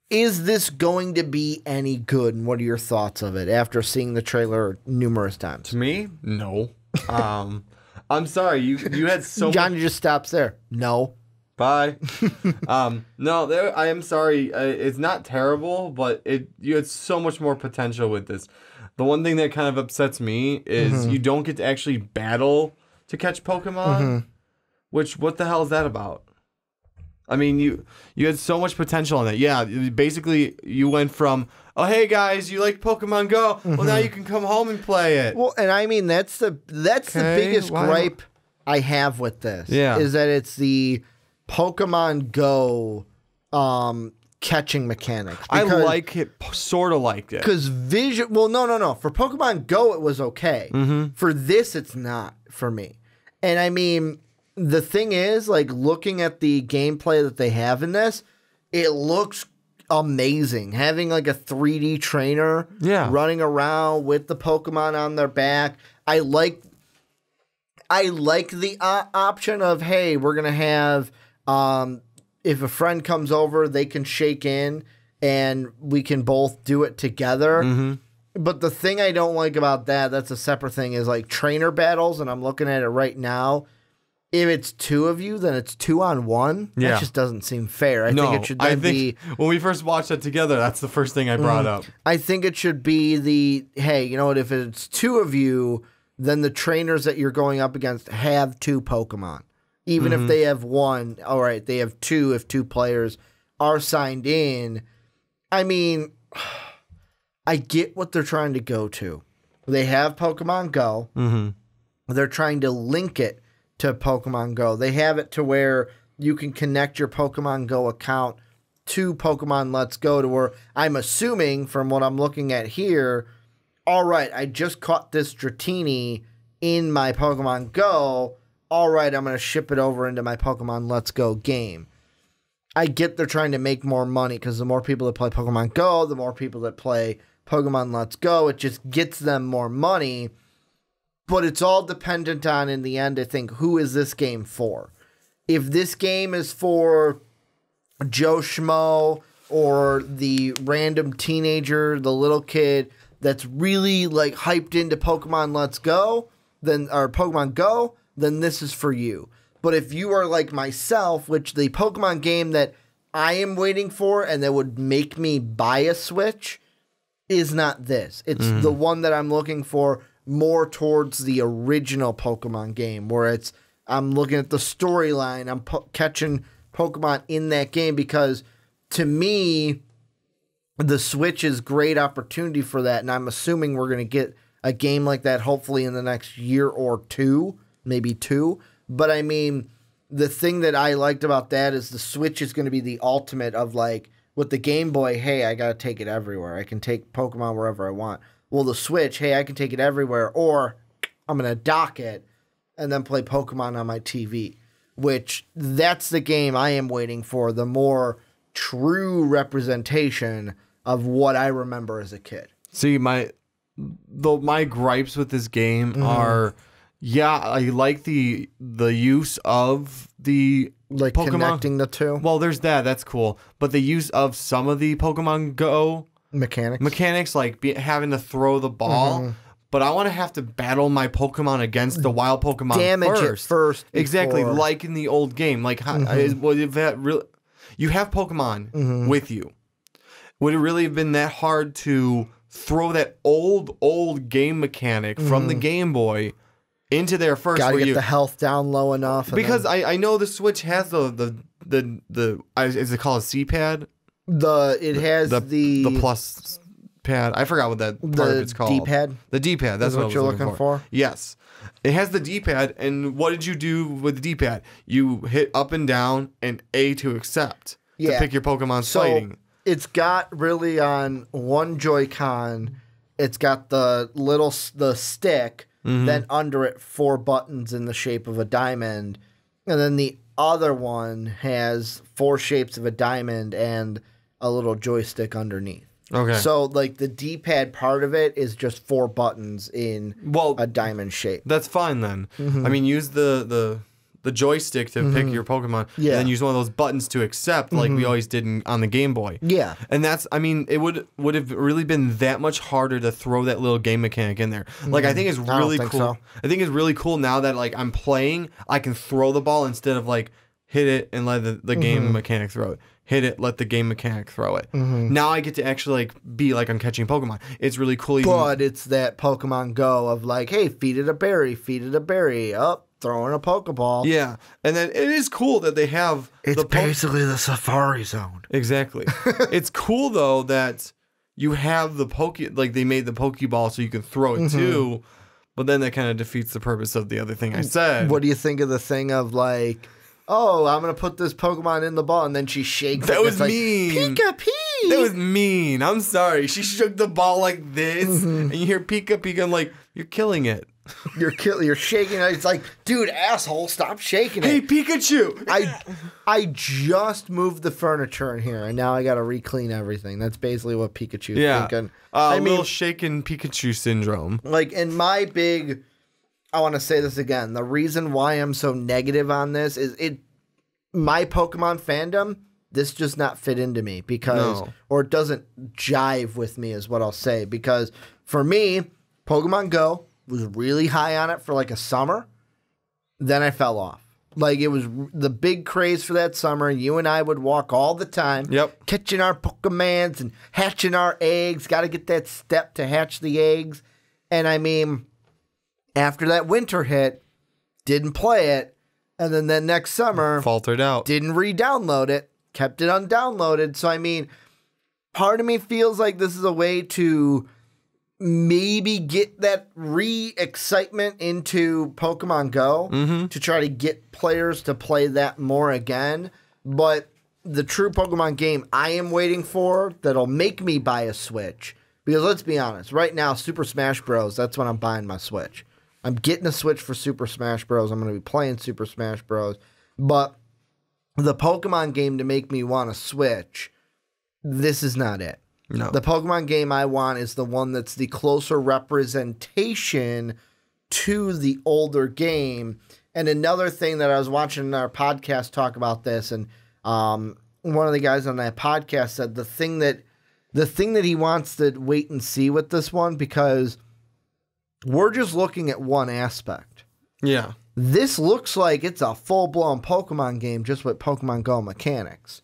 Is this going to be any good? And what are your thoughts of it after seeing the trailer numerous times?
To me, no. I'm sorry. You had so
Johnny just stops there. No.
Bye. No, I am sorry. It's not terrible, but you had so much more potential with this. The one thing that kind of upsets me is you don't get to actually battle to catch Pokemon. Which, what the hell is that about? I mean, you had so much potential in that. Yeah, basically you went from, oh hey guys, you like Pokemon Go? Well, now you can come home and play it.
Well, and I mean that's the biggest gripe I have with this.
Yeah,
is that it's the Pokemon Go catching mechanics.
I like it, sort of liked it.
Because well, no. For Pokemon Go, it was okay. For this, it's not for me. And I mean, the thing is, like, looking at the gameplay that they have in this, it looks amazing. Having, like, a 3D trainer running around with the Pokemon on their back. I like the option of, hey, we're going to have... if a friend comes over, they can shake in and we can both do it together. But the thing I don't like about that's a separate thing, is like trainer battles, and I'm looking at it right now. If it's two of you, then it's 2-on-1.
Yeah.
That just doesn't seem fair. I think it should then be...
when we first watched that together, that's the first thing I brought up.
I think it should be hey, you know what, if it's two of you, then the trainers that you're going up against have 2 Pokemon. Even if they have 1, all right, they have 2 if 2 players are signed in. I mean, I get what they're trying to go to. They have Pokemon Go. They're trying to link it to Pokemon Go. They have it to where you can connect your Pokemon Go account to Pokemon Let's Go, to where I'm assuming from what I'm looking at here, all right, I just caught this Dratini in my Pokemon Go. All right, I'm going to ship it over into my Pokemon Let's Go game. I get they're trying to make more money, because the more people that play Pokemon Go, the more people that play Pokemon Let's Go, it just gets them more money. But it's all dependent on, in the end, I think, who is this game for? If this game is for Joe Schmo or the random teenager, the little kid that's really like hyped into Pokemon Let's Go, or Pokemon Go, then this is for you. But if you are like myself, which the Pokemon game that I am waiting for and that would make me buy a Switch is not this. It's the one that I'm looking for more towards the original Pokemon game, where I'm looking at the storyline, I'm catching Pokemon in that game, because to me, the Switch is great opportunity for that, and I'm assuming we're going to get a game like that hopefully in the next year or two, maybe two. But I mean, the thing that I liked about that is the Switch is going to be the ultimate of like, with the Game Boy, hey, I got to take it everywhere. I can take Pokemon wherever I want. Well, the Switch, hey, I can take it everywhere, or I'm going to dock it and then play Pokemon on my TV, which that's the game I am waiting for, the more true representation of what I remember as a kid.
See, my gripes with this game are, yeah, I like the use of the
like
Pokemon.
Connecting the two.
Well, there's that. That's cool. But the use of some of the Pokemon Go mechanics, like having to throw the ball. But I want to have to battle my Pokemon against the wild Pokemon
Damage it first.
Exactly,
before.
like in the old game. Like, if that really, you have Pokemon with you. Would it really have been that hard to throw that old game mechanic from the Game Boy into there first?
Gotta get the health down low enough.
Because I know the Switch has the is it called a C-pad?
It has
the plus pad. I forgot what that part of it's called.
D-pad?
The D-pad. That's what
you're looking for.
Yes. It has the D-pad, and what did you do with the D-pad? You hit up and down and A to accept to pick your Pokemon fighting.
It's got really on one Joy-Con, it's got the stick, then under it 4 buttons in the shape of a diamond, and then the other one has 4 shapes of a diamond and a little joystick underneath.
Okay.
So like the D-pad part of it is just 4 buttons in a diamond shape.
That's fine then. I mean, use the joystick to pick your Pokemon, and then use one of those buttons to accept, like we always did on the Game Boy.
Yeah.
And that's, I mean, it would have really been that much harder to throw that little game mechanic in there. Like, I think it's really cool.
So.
I think it's really cool now that, like, I'm playing, I can throw the ball instead of, like, hit it and let the game mechanic throw it. Hit it, let the game mechanic throw it. Now I get to actually, like, be like I'm catching Pokemon. It's really cool.
But it's that Pokemon Go of, like, hey, feed it a berry, up. Throwing a Pokeball.
Yeah. And then it is cool that they have...
It's basically the Safari Zone.
Exactly. It's cool, though, that you have the like, they made the Pokeball so you can throw it, too. But then that kind of defeats the purpose of the other thing I said.
What do you think of the thing of, like, oh, I'm going to put this Pokemon in the ball, and then she shakes
that
it.
Was mean.
Like, Pika-Pee!
That was mean. I'm sorry. She shook the ball like this, and you hear Pika Pika. I'm like, you're killing it.
You're shaking it. It's like, dude, asshole, stop shaking it.
Hey, Pikachu!
I just moved the furniture in here, and now I got to re-clean everything. That's basically what Pikachu's thinking.
I mean, little shaken Pikachu syndrome.
Like, in my big... I want to say this again. The reason why I'm so negative on this is my Pokemon fandom, this does not fit into me or it doesn't jive with me is what I'll say. Because for me, Pokemon Go was really high on it for like a summer. Then I fell off. Like, it was the big craze for that summer. You and I would walk all the time.
Yep.
Catching our Pokemons and hatching our eggs. Got to get that step to hatch the eggs. And I mean, after that winter hit, didn't play it. And then that next summer,
faltered out.
Didn't re-download it. Kept it undownloaded. So, I mean, part of me feels like this is a way to maybe get that re-excitement into Pokemon Go to try to get players to play that more again. But the true Pokemon game I am waiting for that'll make me buy a Switch. Because let's be honest, right now, Super Smash Bros., that's when I'm buying my Switch. I'm getting a Switch for Super Smash Bros. I'm going to be playing Super Smash Bros. But the Pokemon game to make me want a Switch, this is not it.
No.
The Pokemon game I want is the one that's the closer representation to the older game. And another thing that I was watching our podcast talk about this, and one of the guys on that podcast said the thing that he wants to wait and see with this one, because we're just looking at one aspect.
Yeah.
This looks like it's a full-blown Pokemon game just with Pokemon Go mechanics.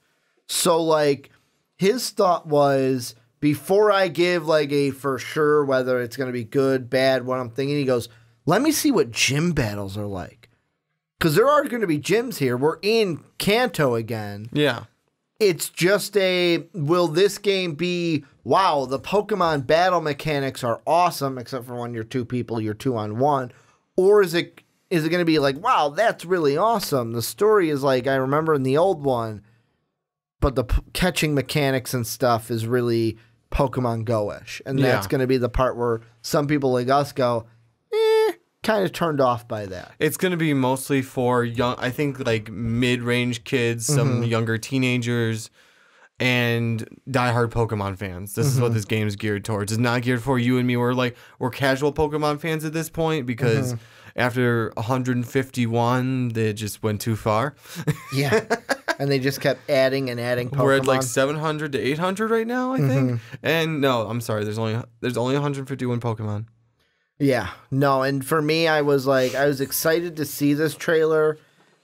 So, like, his thought was, before I give, like, a for sure whether it's going to be good, bad, what I'm thinking, he goes, let me see what gym battles are like. Because there are going to be gyms here. We're in Kanto again.
Yeah.
It's just will this game be, wow, the Pokemon battle mechanics are awesome, except for when you're two people, you're 2-on-1. Or is it going to be like, wow, that's really awesome. The story is like, I remember in the old one, but the catching mechanics and stuff is really Pokemon Go-ish. And that's going to be the part where some people like us go, kind of turned off by that.
It's going to be mostly for young, I think, like mid-range kids, some younger teenagers, and diehard Pokemon fans. This is what this game is geared towards. It's not geared for you and me. We're casual Pokemon fans at this point, because after 151, they just went too far.
Yeah. And they just kept adding and adding Pokemon.
We're at like 700 to 800 right now, I think. And no, I'm sorry. There's only 151 Pokemon.
Yeah, no, and for me, I was excited to see this trailer,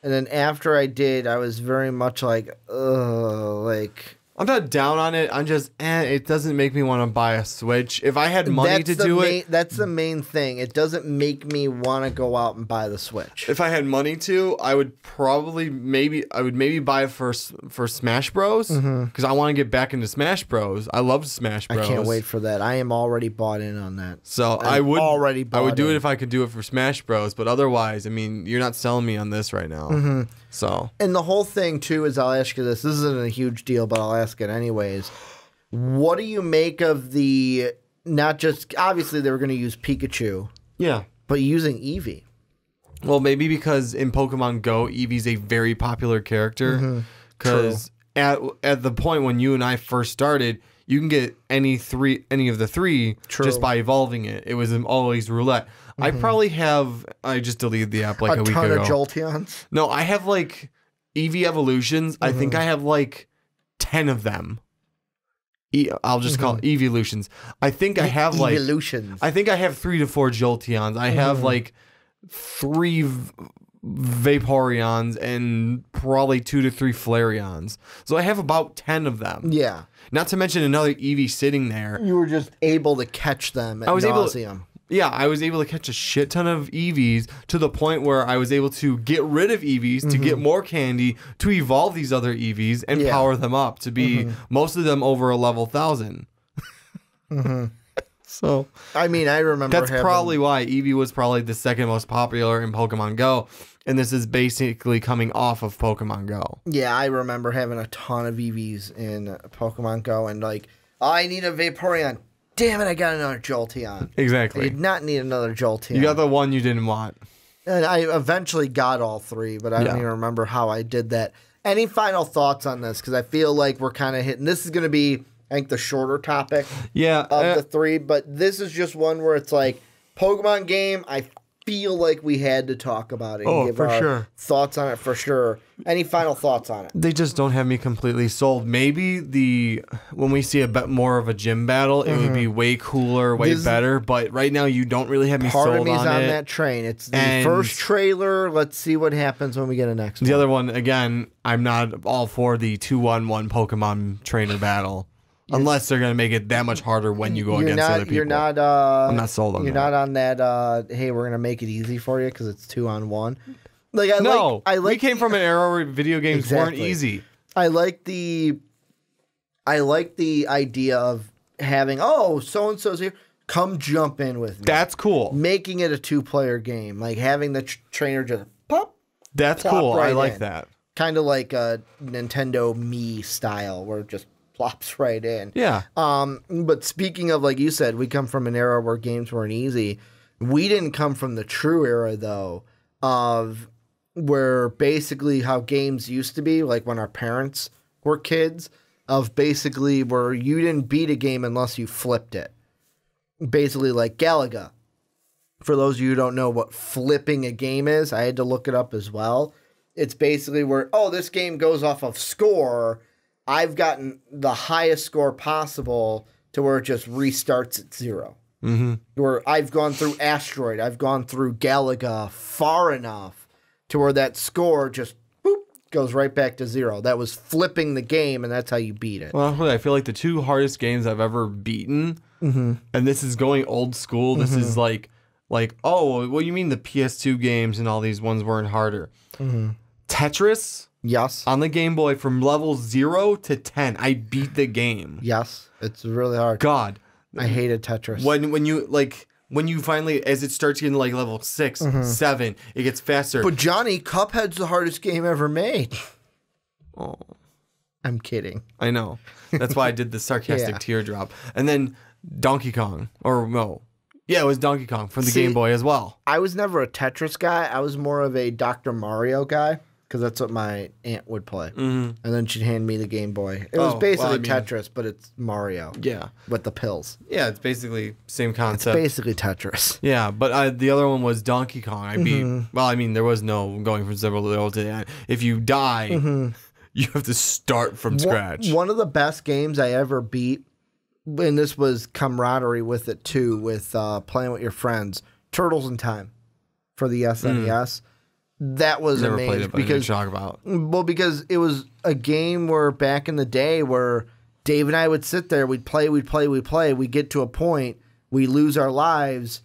and then after I did, I was very much like, ugh, like...
I'm not down on it. I'm just, it doesn't make me want to buy a Switch. If I had money to do it...
That's the main thing. It doesn't make me want to go out and buy the Switch.
If I had money to, I would probably maybe buy it for Smash Bros. Because I want to get back into Smash Bros. I love Smash Bros.
I can't wait for that. I am already bought in on that.
So I would do it if I could do it for Smash Bros. But otherwise, I mean, you're not selling me on this right now. So,
and the whole thing too is, I'll ask you this. This isn't a huge deal, but I'll ask it anyways. What do you make of the, not just, obviously they were going to use Pikachu.
Yeah.
But using Eevee.
Well, maybe because in Pokemon Go, Eevee's a very popular character. Because at the point when you and I first started, you can get any of the three just by evolving it. It was always roulette. I probably have, I just deleted the app like a week ago.
A ton of Jolteons?
No, I have like Eevee evolutions. I think I have like 10 of them. I'll just call it Evolutions. I think I have like
Evolutions.
I think I have 3 to 4 Jolteons. I have like 3 Vaporeons and probably 2 to 3 Flareons. So I have about 10 of them.
Yeah.
Not to mention another Eevee sitting there.
You were just able to catch them at nauseam.
I was able to catch a shit ton of Eevees to the point where I was able to get rid of Eevees to get more candy to evolve these other Eevees and power them up to be most of them over a level 1000. So,
I mean, I remember
that's probably why Eevee was probably the second most popular in Pokemon Go. And this is basically coming off of Pokemon Go.
Yeah, I remember having a ton of Eevees in Pokemon Go and like, I need a Vaporeon. Damn it, I got another Jolteon.
Exactly.
I did not need another Jolteon.
You got the one you didn't want.
And I eventually got all 3, but I don't even remember how I did that. Any final thoughts on this? Because I feel like we're kind of hitting... This is going to be, I think, the shorter topic of the 3. But this is just one where it's like, Pokemon game, I feel like we had to talk about it and give our thoughts on it for sure. Any final thoughts on it?
They just don't have me completely sold. Maybe when we see a bit more of a gym battle, it would be way cooler, way better. But right now, you don't really have me sold on it.
Part of me's on that train. It's the first trailer. Let's see what happens when we get a next one.
The other one, again, I'm not all for the 2-on-1 Pokemon trainer battle. Unless they're going to make it that much harder when you go against other people. I'm not sold on that.
You're not on that, hey, we're going to make it easy for you because it's 2-on-1. Like,
we came from an era where video games weren't easy.
I like the idea of having, so-and-so's here. Come jump in with me.
That's cool.
Making it a 2-player game. Like having the trainer just pop.
That's cool. Right, I like that.
Kind of like a Nintendo Mii style where it just plops right in.
Yeah.
But speaking of, like you said, we come from an era where games weren't easy. We didn't come from the true era, though, of where basically how games used to be, like when our parents were kids, of basically where you didn't beat a game unless you flipped it. Basically like Galaga. For those of you who don't know what flipping a game is, I had to look it up as well. It's basically where, this game goes off of score. I've gotten the highest score possible to where it just restarts at 0.
Mm-hmm.
Where I've gone through Asteroid, I've gone through Galaga far enough to where that score just goes right back to 0. That was flipping the game, and that's how you beat it.
Well, I feel like the 2 hardest games I've ever beaten, and this is going old school. This is like, oh, well, you mean the PS2 games and all these ones weren't harder? Tetris,
Yes.
on the Game Boy from level 0 to 10, I beat the game.
Yes. It's really hard.
God,
I hated Tetris.
when you finally, as it starts getting like level 6, 7, it gets faster.
But Johnny, Cuphead's the hardest game ever made.
Oh,
I'm kidding.
I know. That's why I did the sarcastic teardrop. And then Donkey Kong, or no. Yeah, it was Donkey Kong from the Game Boy as well.
I was never a Tetris guy. I was more of a Dr. Mario guy because that's what my aunt would play. And then she'd hand me the Game Boy. It was basically Tetris, but it's Mario.
Yeah.
With the pills.
Yeah, it's basically same
It's
concept.
basically Tetris.
Yeah, but the other one was Donkey Kong. I beat, well, I mean, there was no going from 0 to the end. If you die, you have to start from scratch.
One of the best games I ever beat, and this was camaraderie with it too, with playing with your friends, Turtles in Time for the SNES. That was
Never
amazing
played it, but
because
talk about.
Well, because it was a game where back in the day where Dave and I would sit there, we'd play, we'd get to a point, we lose our lives,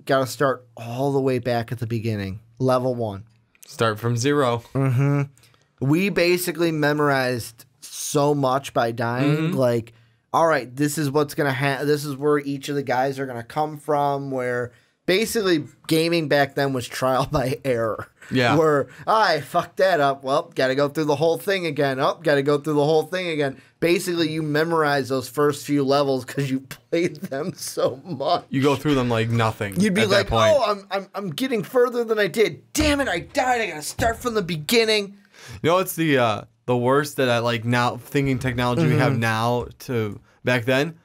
got to start all the way back at the beginning, level 1.
Start from 0.
We basically memorized so much by dying, like, all right, this is what's going to happen. This is where each of the guys are going to come from, where basically gaming back then was trial by error.
Yeah.
Where, I fucked that up. Well, got to go through the whole thing again. Oh, got to go through the whole thing again. Basically, you memorize those first few levels because you played them so much.
You go through them like nothing.
You'd be
at
like,
that point.
oh, I'm getting further than I did. Damn it, I died. I got to start from the beginning.
You know, it's the worst that I like now, thinking technology we have now to back then.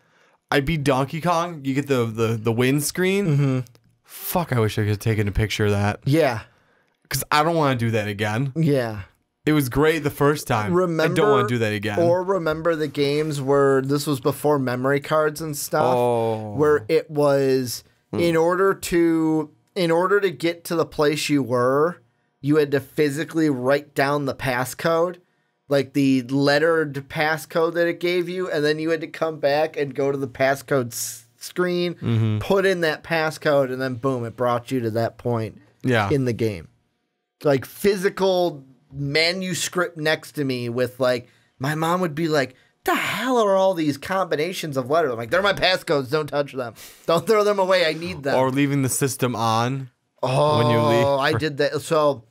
I beat Donkey Kong. You get the win screen. Fuck, I wish I could have taken a picture of that.
Yeah.
Because I don't want to do that again.
Yeah.
It was great the first time. I don't want to do that again.
Or remember the games where this was before memory cards and stuff, where it was in order to get to the place you were, you had to physically write down the passcode, like the lettered passcode that it gave you, and then you had to come back and go to the passcode screen, put in that passcode, and then boom, it brought you to that point in the game. Like physical manuscript next to me with like, my mom would be like, the hell are all these combinations of letters? I'm like, they're my passcodes. Don't touch them. Don't throw them away. I need them.
Or leaving the system on
when
you leave.
I did that. So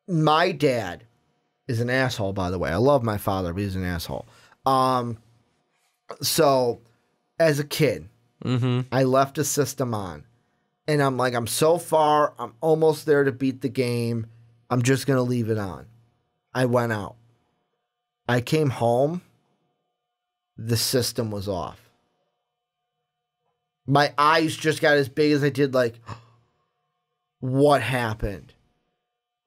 my dad is an asshole, by the way. I love my father, but he's an asshole. So as a kid, I left a system on. And I'm like, I'm so far. I'm almost there to beat the game. I'm just going to leave it on. I went out. I came home. The system was off. My eyes just got as big as I did, like, what happened?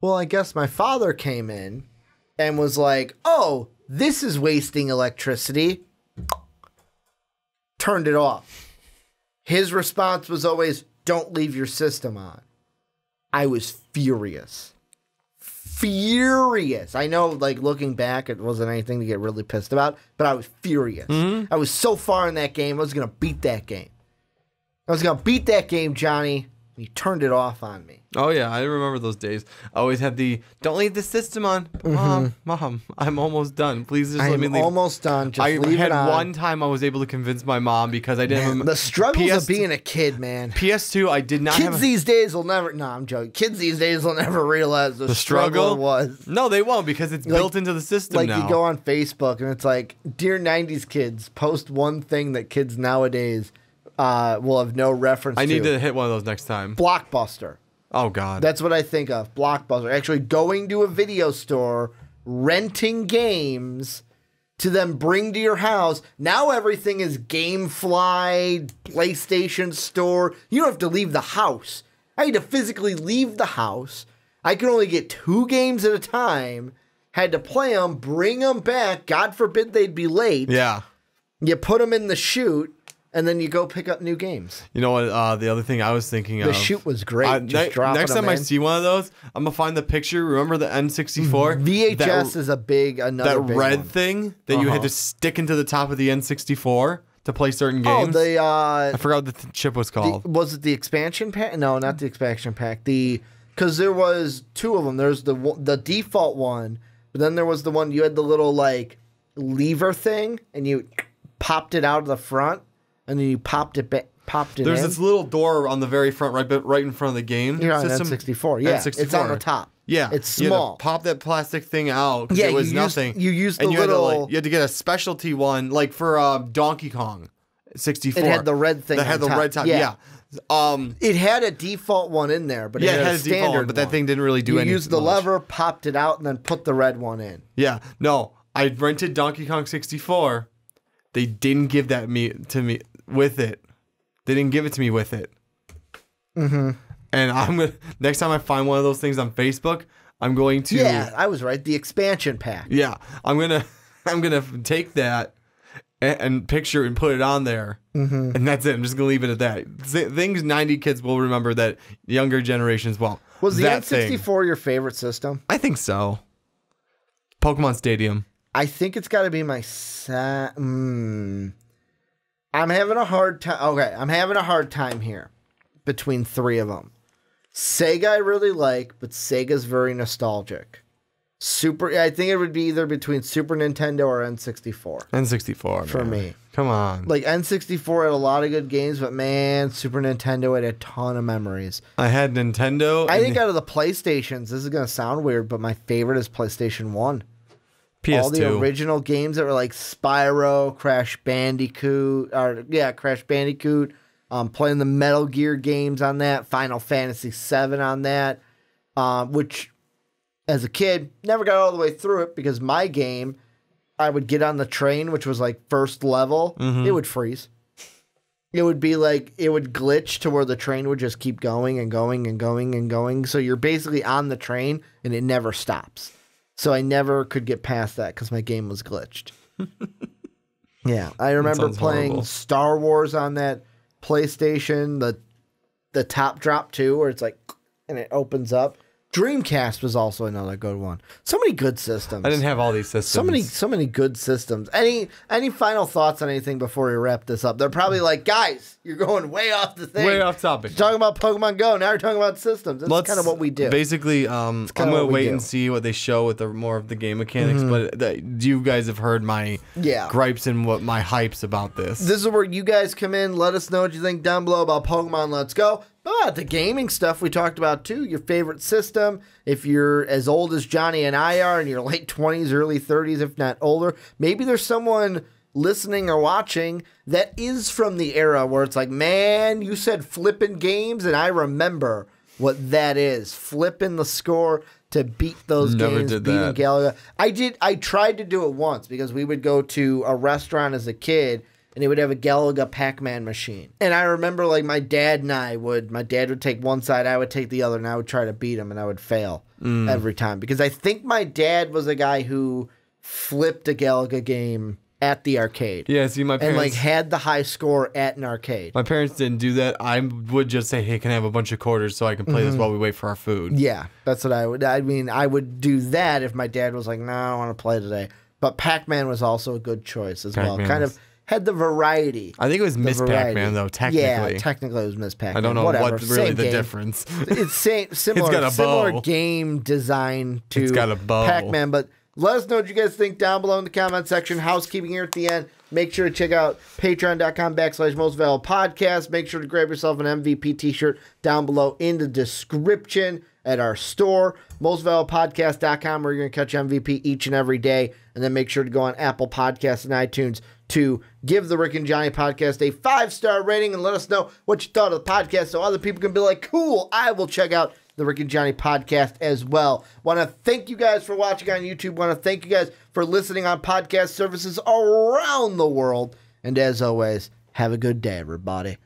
Well, I guess my father came in and was like, oh, this is wasting electricity. Turned it off. His response was always, don't leave your system on. I was furious. Furious. I know, like, looking back, it wasn't anything to get really pissed about, but I was furious. I was so far in that game, I was going to beat that game. I was going to beat that game, Johnny. And you turned it off on me.
Oh, yeah. I remember those days. I always had the, don't leave the system on. Mom, I'm almost done. Please just let me leave.
I'm almost done. Just leave it on.
I had one time I was able to convince my mom because I didn't have...
The struggles of being a kid, man.
PS2, I did not have...
Kids these days will never... No, I'm joking. Kids these days will never realize the struggle was.
No, they won't because it's built into the system now.
Like you go on Facebook and it's like, dear 90s kids, post one thing that kids nowadays... will have no reference to.
I need to hit one of those next time.
Blockbuster.
Oh, God.
That's what I think of. Blockbuster. Actually going to a video store, renting games, to then bring to your house. Now everything is GameFly, PlayStation Store. You don't have to leave the house. I had to physically leave the house. I could only get 2 games at a time. Had to play them, bring them back. God forbid they'd be late.
Yeah.
You put them in the chute, and then you go pick up new games.
You know what? The other thing I was thinking of.
The chute was great.
Next time I see one of those, I'm going to find the picture. Remember the N64?
VHS is another big
red
one.
thing that you had to stick into the top of the N64 to play certain games?
I
forgot what the chip was called.
Was it the expansion pack? No, not the expansion pack. Because there was 2 of them. There's the default one, but then there was the one you had the little like lever thing, and you popped it out of the front, and then you popped it back.
There's this little door on the very front, right in front of the game system.
N64. Yeah,
N64.
it's on the top.
Yeah,
it's small.
Pop that plastic thing out.
Yeah,
it was nothing.
You used the
and
little.
You had to get a specialty one, like for Donkey Kong 64.
It had the red thing.
That had the red top. Yeah.
It had a default one in there, but it had a standard
default one, but that thing didn't really do anything.
You used the lever, popped it out, and then put the red one in.
Yeah. No, I rented Donkey Kong 64. They didn't give that to me with it. They didn't give it to me with it. Mm-hmm. And I'm gonna next time I find one of those things on Facebook, I'm going to.
Yeah, I was right. The expansion pack.
Yeah, I'm gonna take that and picture and put it on there, and that's it. I'm just gonna leave it at that. Things 90 kids will remember that younger generations won't.
Was the N64 your favorite system?
I think so. Pokemon Stadium.
I think it's got to be my I'm having a hard time. Okay, I'm having a hard time here between 3 of them. Sega I really like, but Sega's very nostalgic. I think it would be either between Super Nintendo or N64.
N64
for me.
Come on.
Like N64 had a lot of good games, but man, Super Nintendo had a ton of memories.
I had Nintendo.
I think out of the PlayStations, this is going to sound weird, but my favorite is PlayStation 1.
PS2.
All the original games that were like Spyro, Crash Bandicoot, playing the Metal Gear games on that, Final Fantasy VII on that, which as a kid, never got all the way through it because my game, I would get on the train, which was like first level, it would freeze. It would be like, it would glitch to where the train would just keep going and going and going and going. So you're basically on the train and it never stops. So I never could get past that because my game was glitched. Yeah, I remember playing horrible. Star Wars on that PlayStation, the top drop too, where it's like, and it opens up. Dreamcast was also another good one. So many good systems.
I didn't have all these systems.
So many good systems. Any final thoughts on anything before we wrap this up? They're probably like, guys, you're going way off the thing.
Way off topic.
You're talking about Pokemon Go. Now you're talking about systems. That's kind of what we do.
Basically, I'm going to wait and see what they show with the more of the game mechanics. But you guys have heard my gripes and what my hypes about this.
This is where you guys come in. Let us know what you think down below about Pokemon Let's Go. But the gaming stuff we talked about too, your favorite system, if you're as old as Johnny and I are in your late 20s, early 30s, if not older, maybe there's someone listening or watching that is from the era where it's like, man, you said flipping games, and I remember what that is. Flipping the score to beat those games, beating Galaga. I tried to do it once because we would go to a restaurant as a kid, and he would have a Galaga Pac-Man machine. And I remember, like, my dad would take one side, I would take the other, and I would try to beat him, and I would fail every time. Because I think my dad was a guy who flipped a Galaga game at the arcade.
Yeah, see, my parents...
And, like, had the high score at an arcade.
My parents didn't do that. I would just say, hey, can I have a bunch of quarters so I can play this while we wait for our food?
Yeah, that's what I would... I mean, I would do that if my dad was like, no, I don't want to play today. But Pac-Man was also a good choice as well. Kind of... had the variety.
I think it was Miss Pac-Man, though, technically.
Yeah, technically it was Miss Pac-Man.
I don't know what's really the difference.
It's similar game design to Pac-Man, but let us know what you guys think down below in the comment section. Housekeeping here at the end. Make sure to check out patreon.com/mostvaluablepodcast. Make sure to grab yourself an MVP t-shirt down below in the description at our store. Mostvaluablepodcast.com, where you're going to catch MVP each and every day. And then make sure to go on Apple Podcasts and iTunes to give the Rick and Johnny podcast a 5-star rating and let us know what you thought of the podcast so other people can be like, cool, I will check out the Rick and Johnny podcast as well. Want to thank you guys for watching on YouTube. Want to thank you guys for listening on podcast services around the world. And as always, have a good day, everybody.